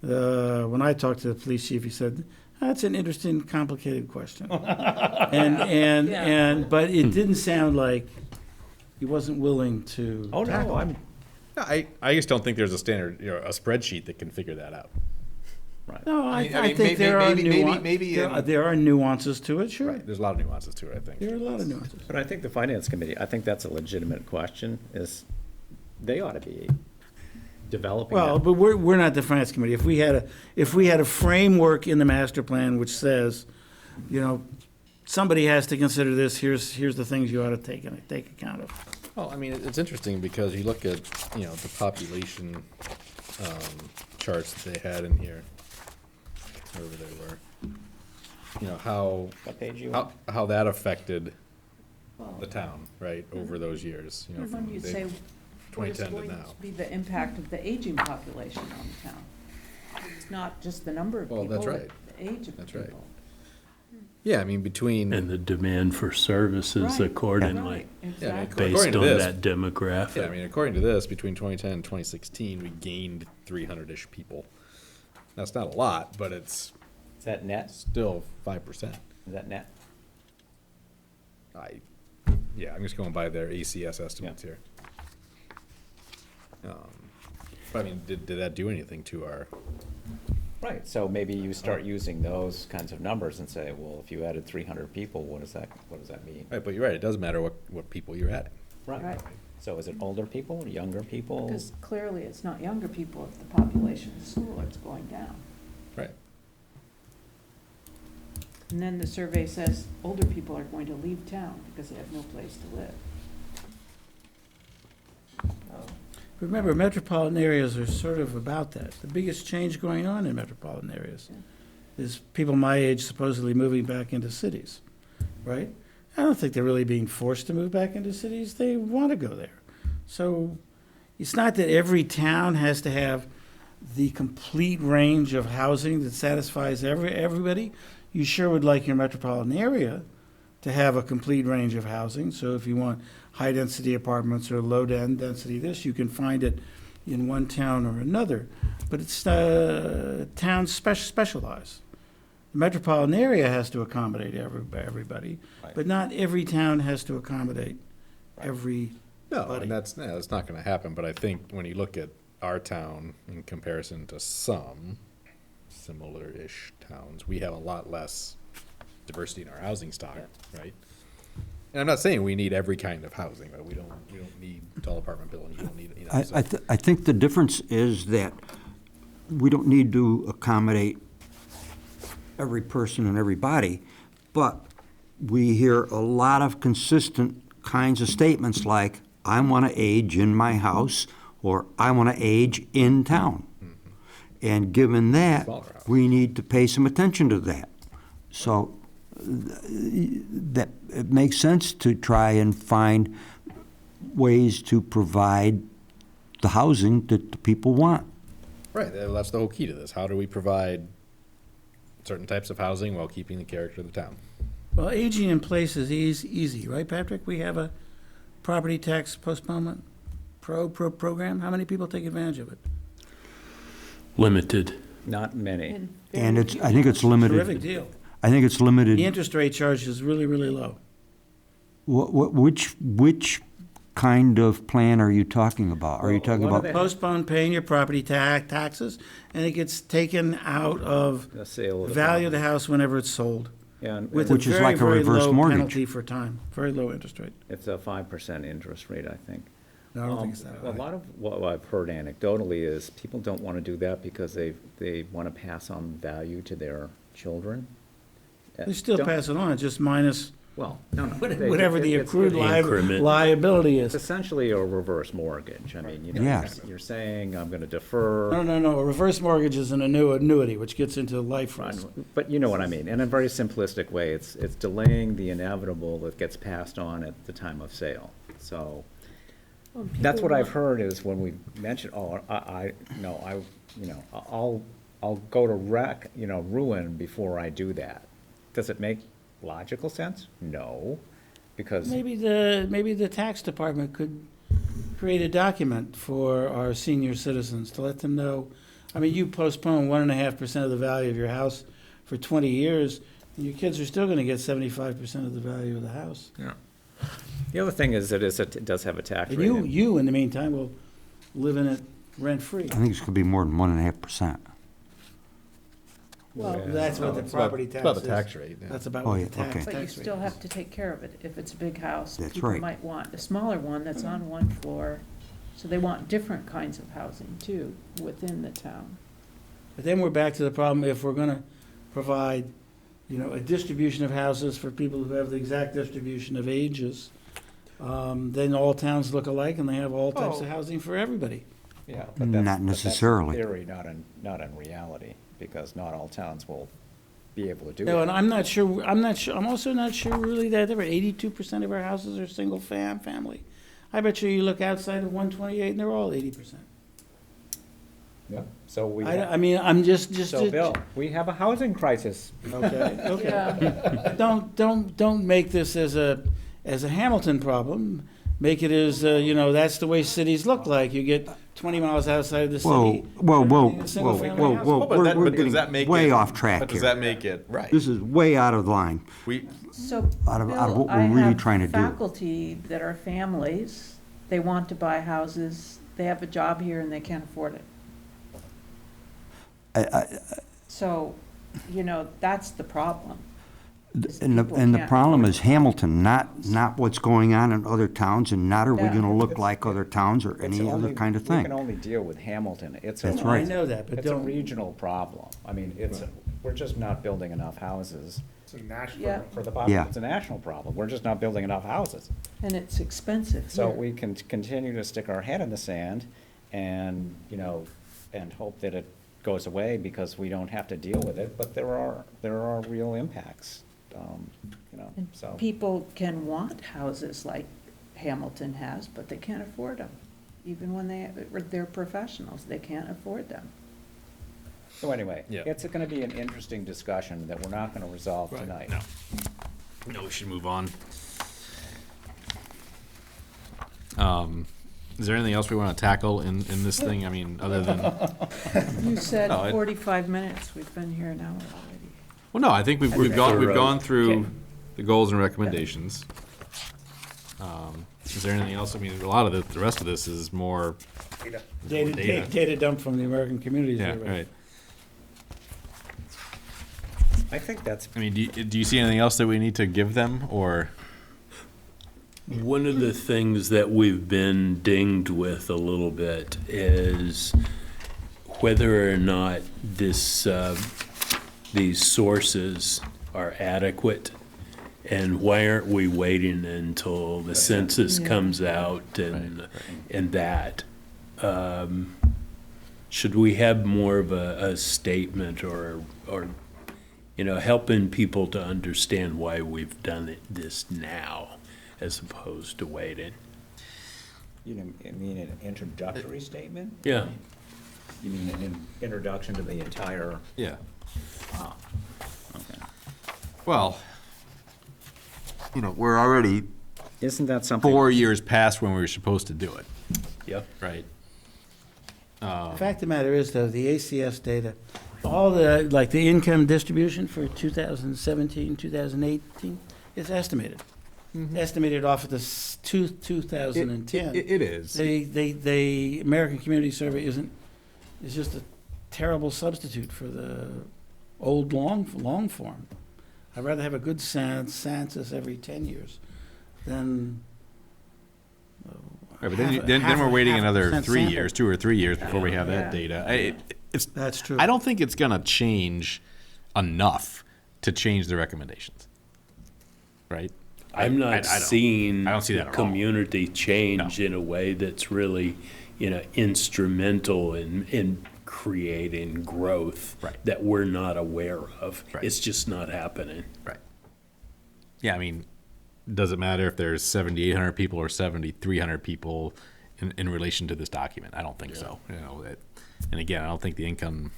when I talked to the police chief, he said, that's an interesting, complicated question. But it didn't sound like he wasn't willing to Oh, tackle no, it. I just don't think there's a standard, a spreadsheet that can figure that out. No, I I mean, think there are maybe there are nuances to it, sure. Right, there's a lot of nuances to it, I think. There are a lot of nuances. But I think the finance committee, I think that's a legitimate question, is they ought to be developing Well, that. but we're not the finance committee. If we had a framework in the master plan which says, somebody has to consider this, here's the things you ought to take account of. Well, I mean, it's interesting because you look at, the population charts that they had in here, wherever they were. How, What page you how that affected Well, the town, right, over those years, When from you they- say, what is 2010 to going now. to be the impact of the aging population on the town? It's not just the number of Well, people, that's but right. the age of That's people. right. Yeah, I mean, between. And the demand for services Right, accordingly, right, Yeah, I mean, exactly. According based to on this- that demographic. Yeah, I mean, according to this, between 2010 and 2016, we gained 300-ish people. That's not a lot, but it's Is that net? still 5%. Is that net? Yeah, I'm just going by their ACS estimates here. But I mean, did that do anything to our, Right, so maybe you start using those kinds of numbers and say, well, if you added 300 people, what does that mean? right, but you're right, it doesn't matter what people you're adding. Right. So is it older people, younger people? Because clearly it's not younger people if the population of the school is going down. Right. And then the survey says older people are going to leave town because they have no place to live. Remember, metropolitan areas are sort of about that. The biggest change going on in metropolitan areas is people my age supposedly moving back into cities, right? I don't think they're really being forced to move back into cities. They want to go there. So it's not that every town has to have the complete range of housing that satisfies everybody. You sure would like your metropolitan area to have a complete range of housing. So if you want high-density apartments or low-density this, you can find it in one town or another. But it's towns specialize. The metropolitan area has to accommodate everybody, Right. but not every town has to accommodate every. No, Buddy. and that's not gonna happen, but I think when you look at our town in comparison to some similar-ish towns, we have a lot less diversity in our housing stock, right? And I'm not saying we need every kind of housing, but we don't need tall apartment buildings, we don't need, I think the difference is that we don't need to accommodate every person and everybody, but we hear a lot of consistent kinds of statements like, I want to age in my house, or I want to age in town. And given that, Smaller house. we need to pay some attention to that. So that it makes sense to try and find ways to provide the housing that the people want. Right, that's the whole key to this. How do we provide certain types of housing while keeping the character of the town. Well, aging in place is easy, right, Patrick? We have a property tax postponement program. How many people take advantage of it? Limited. Not many. And And very it's, few I think it's houses. limited. Terrific deal. I think it's limited. The interest rate charge is really, really low. Which kind of plan are you talking about? Are you talking Well, one about? of the- Postpone paying your property taxes, and it gets taken out of The sale of the value of the property. house whenever it's sold, And with a Which is very, like a very reverse low mortgage. penalty for time, very low interest rate. it's a 5% interest rate, I think. No, I don't think it's that A high. lot of what I've heard anecdotally is people don't want to do that because they want to pass on value to their children. They still Don't- pass it on, just minus Well, no, no. they- whatever the it's- accrued Increment. liability It's is. essentially a reverse mortgage. I mean, you know, Yeah. you're saying, I'm going to defer. No, a reverse mortgage is an annuity, which gets into life Right, risk. but you know what I mean. In a very simplistic way, it's delaying the inevitable that gets passed on at the time of sale. So Well, that's people what I've want- heard is when we mention, I'll go to ruin before I do that. Does it make logical sense? No, because, Maybe the tax department could create a document for our senior citizens to let them know. I mean, you postpone 1.5% of the value of your house for 20 years, and your kids are still gonna get 75% of the value of the house. the other thing is it does have a tax And rate. you, in the meantime, will live in it rent-free. I think it's gonna be more than 1.5%. Well, Yeah. that's what the It's about- property it's tax about is. the tax rate, yeah. That's about Oh, what yeah, the tax okay. But you rate still is. have to take care of it. If it's a big house, That's people right. might want a smaller one that's on one floor. So they want different kinds of housing too, within the town. But then we're back to the problem, if we're gonna provide, a distribution of houses for people who have the exact distribution of ages, then all towns look alike and they have all types of housing for everybody. Yeah, Not that's in necessarily. theory, not in reality, because not all towns will be able to do No, and it. I'm also not sure really that different. 82% of our houses are single family. I bet you look outside of 128 and they're all 80%. Yeah, so we, I mean, I'm just. so Bill, we have a housing crisis. Okay. Yeah, Don't make this as a Hamilton problem. Make it as, that's the way cities look like. You get 20 miles outside of the city. Whoa, everything is single-family housing. whoa, we're getting way off track But does that here. make it, right? This is way out of line. so Out of Bill, what we're I really have trying to do. faculty that are families, they want to buy houses, they have a job here and they can't afford it. So, that's the problem. is And people the can't problem afford is Hamilton, not what's going on in other towns, and not are we Yeah. gonna look like other towns or It's any other only- kind of We thing. can only deal with Hamilton. It's a. That's I right. know that, but It's a don't. regional problem. I mean, we're just not building enough houses It's a national. Yeah, for the, Yeah. it's a national problem. We're just not building enough houses. and it's expensive So here. we can continue to stick our head in the sand and, and hope that it goes away because we don't have to deal with it, but there are real impacts, And so. people can want houses like Hamilton has, but they can't afford them. Even when they're professionals, they can't afford them. So anyway, Yeah. it's gonna be an interesting discussion that we're not gonna resolve tonight. No. No, we should move on. Is there anything else we want to tackle in this thing? I mean, other than, You said No, 45 minutes, we've been here an hour already. well, no, I think we've gone through Okay. the goals and recommendations. Is there anything else? I mean, a lot of the rest of this is more data. Data dump from the American Community Yeah, Survey. right. I think that's, I mean, do you see anything else that we need to give them, or? One of the things that we've been dinged with a little bit is whether or not these sources are adequate, and why aren't we waiting until the census Yeah. comes out and that? Should we have more of a statement or helping people to understand why we've done this now as opposed to waiting? you mean an introductory statement? Yeah. You mean an introduction to the entire, Yeah. Well, we're already Isn't that something? 4 years past when we were supposed to do it, Yep. right? The fact of the matter is, though, the ACS data, all the, like the income distribution for 2017, 2018 is estimated. Estimated off of the 2010. It is. The American Community Survey is just a terrible substitute for the old long form. I'd rather have a good census every 10 years than. Right, but then we're waiting another 3 sample. years, 2 or 3 years before we have that Yeah. data. That's true. I don't think it's gonna change enough to change the recommendations, right? I'm I not don't. seeing I don't see the that at all. community change in a way that's really, instrumental in creating growth Right. that we're not aware of. Right. It's just not happening. Right. Yeah, I mean, does it matter if there's 7,800 people or 7,300 people in relation to this document? I don't think so. And again, I don't think the income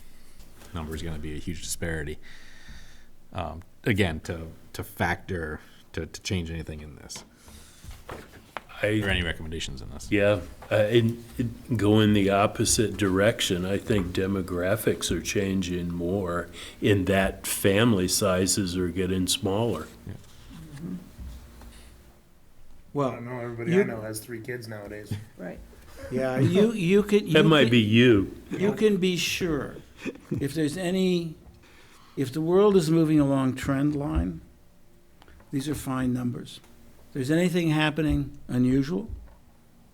number is going to be a huge disparity. Again, to factor to change anything in this or any recommendations in this. Yeah, going the opposite direction. I think demographics are changing more in that family sizes are getting smaller. I don't know, everybody I know has 3 kids nowadays. Right. Yeah, you could. That might be you. You can be sure, if the world is moving along trend line, these are fine numbers. If there's anything happening unusual,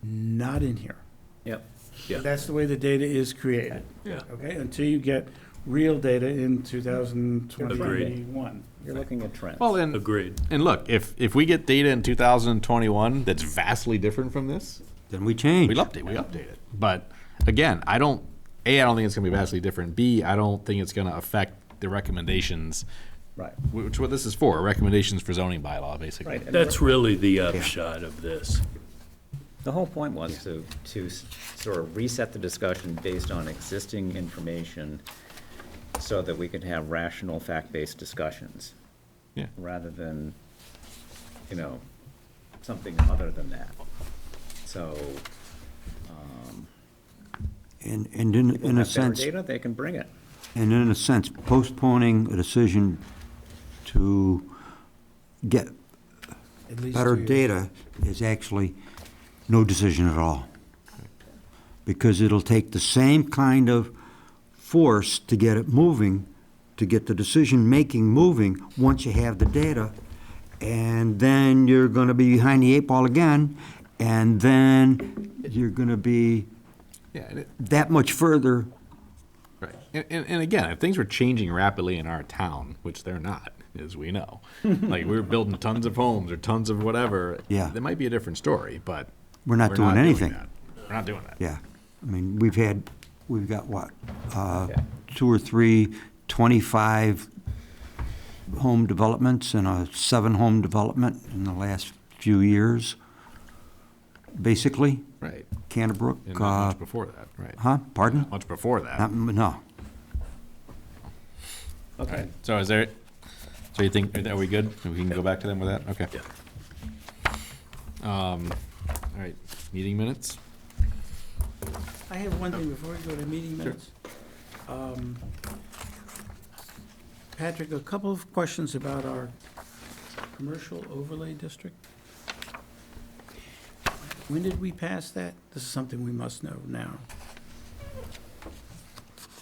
not in here. Yep. Yeah. That's the way the data is created. Yeah. Okay, until you get real data in 2021. You're looking at trends. Well, Agreed. and look, if we get data in 2021 that's vastly different from this, Then we change. we update it. But again, I don't think it's gonna be vastly different. B, I don't think it's gonna affect the recommendations, Right. which what this is for, recommendations for zoning bylaw, basically. Right. and That's really the upshot of this. The whole point was to sort of reset the discussion based on existing information so that we could have rational, fact-based discussions. Yeah. Rather than, something other than that. So, And people in a have better sense, data, they can bring it. postponing a decision to get At least better 2 years. data is actually no decision at all. Because it'll take the same kind of force to get it moving, to get the decision-making moving, once you have the data. And then you're gonna be behind the 8 ball again, and then you're gonna be Yeah, and that much further. right. And again, if things were changing rapidly in our town, which they're not, as we know, like we were building tons of homes or tons of whatever, Yeah. there might be a different story, but We're not doing anything. that. We're not doing that. Yeah, I mean, we've got what, Okay. 2 or 3 25 home developments and a 7-home development in the last few years, basically. Right. Canterbrook, And not much before that, right? huh, pardon? Much before that. No, Okay. So you think, are we good? We can go back to them with that? Okay. All right, meeting minutes? I have one thing before we go to meeting minutes. Patrick, a couple of questions about our commercial overlay district. When did we pass that? This is something we must know now.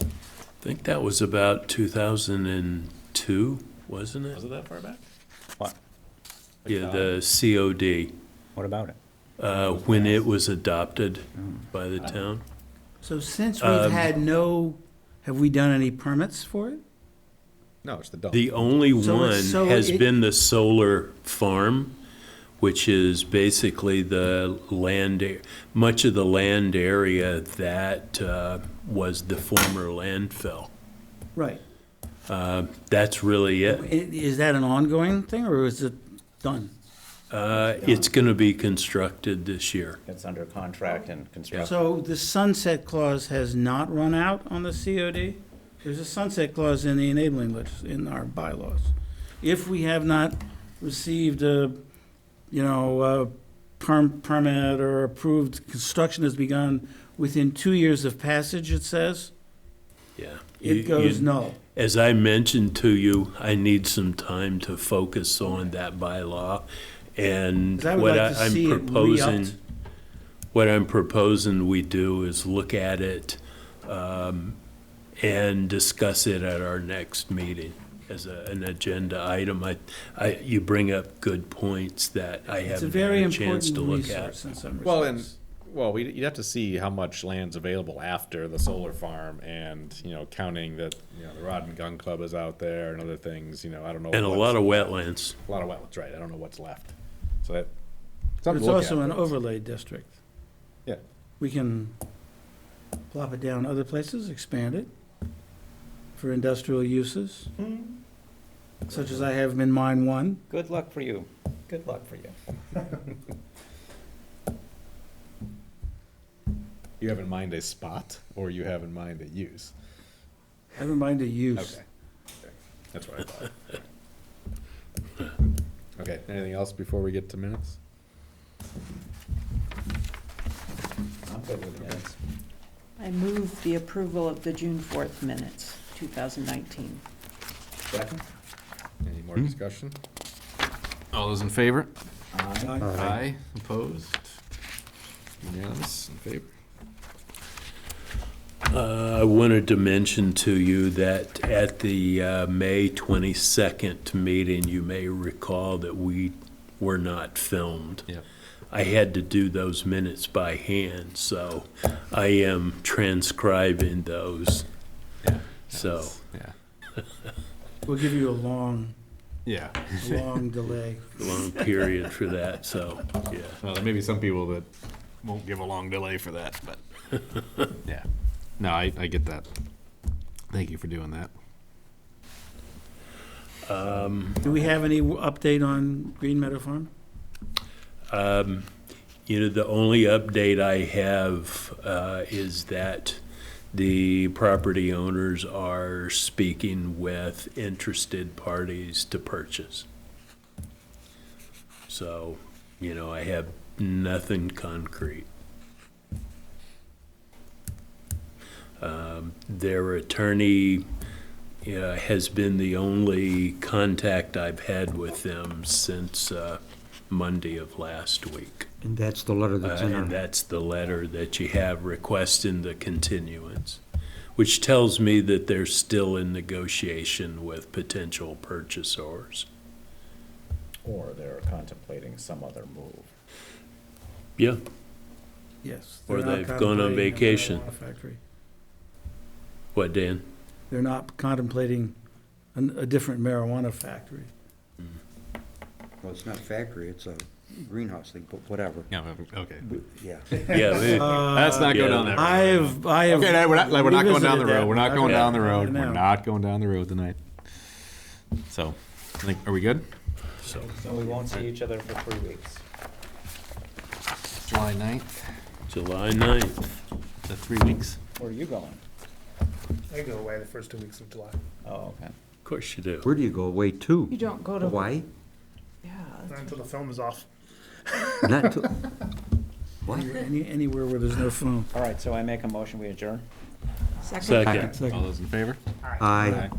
I think that was about 2002, wasn't it? Was it that far back? What? Yeah, the COD, What about it? when it was adopted by the town. So since we've had have we done any permits for it? No, it's the dump. The only So one it's- so has it- been the solar farm, which is basically the much of the land area that was the former landfill. Right. That's really it. Is that an ongoing thing, or is it done? It's going to be constructed this year. It's under contract and construction. So the sunset clause has not run out on the COD? There's a sunset clause in the enabling in our bylaws. if we have not received a, permit or approved, construction has begun within 2 years of passage, it says, Yeah. it goes no. As I mentioned to you, I need some time to focus on that bylaw. And 'Cause I would what like to I'm see it proposing, re-upped. what I'm proposing we do is look at it and discuss it at our next meeting as an agenda item. You bring up good points that I It's a haven't had very a chance important to look resource at. in some Well, respects. you'd have to see how much land's available after the solar farm and, counting that, the Rod and Gun Club is out there and other things, I don't know. And a lot of wetlands. A lot of wetlands, right, I don't know what's left. So that. But something it's to look also at, an but- overlay district. Yeah. We can plop it down other places, expand it for industrial uses, such as I have in mind one. Good luck for you. Good luck for you. You have in mind a spot, or you have in mind a use? I have in mind a use. Okay. That's what I thought. Okay, anything else before we get to minutes? I'm good with minutes. I move the approval of the June 4th minutes, 2019. Second? Any more discussion? All those in favor? Aye. Aye. Opposed? Unanimous, in favor? I wanted to mention to you that at the May 22nd meeting, you may recall that we were not filmed. Yep. I had to do those minutes by hand, so I am transcribing those. Yeah. So, Yeah. We'll give you a long Yeah. delay. long period for that, so, yeah. Well, there may be some people that won't give a long delay for that, but, yeah. No, I get that. Thank you for doing that. Do we have any update on Green Meadow Farm? The only update I have is that the property owners are speaking with interested parties to purchase. So, I have nothing concrete. Their attorney has been the only contact I've had with them since Monday of last week. And that's the letter that's in And our, that's the letter that you have requesting the continuance, which tells me that they're still in negotiation with potential purchasers. Or they're contemplating some other move. Yeah, Yes. Or they're not they've gone on contemplating a vacation. marijuana factory. what, Dan? They're not contemplating a different marijuana factory. well, it's not a factory, it's a greenhouse thing, but whatever. Yeah, okay. Yeah. Yeah, Let's not go Yeah. down that road. I have. Okay, we're not going down the revisited road. that. We're not going Okay. down the road. I know. We're not going down the road tonight. So, are we good? So we won't see each other for 3 weeks. July 9th, July 9th. is that 3 weeks? Where are you going? I go away the first 2 weeks of July. Oh, okay. Of course you do. Where do you go away to? You don't go to. Hawaii? Yeah. Not until the film is off. Not to, what? Anywhere where there's no phone. All right, so I make a motion, we adjourn? Second. Second. Second. All those in favor? Aye. Aye.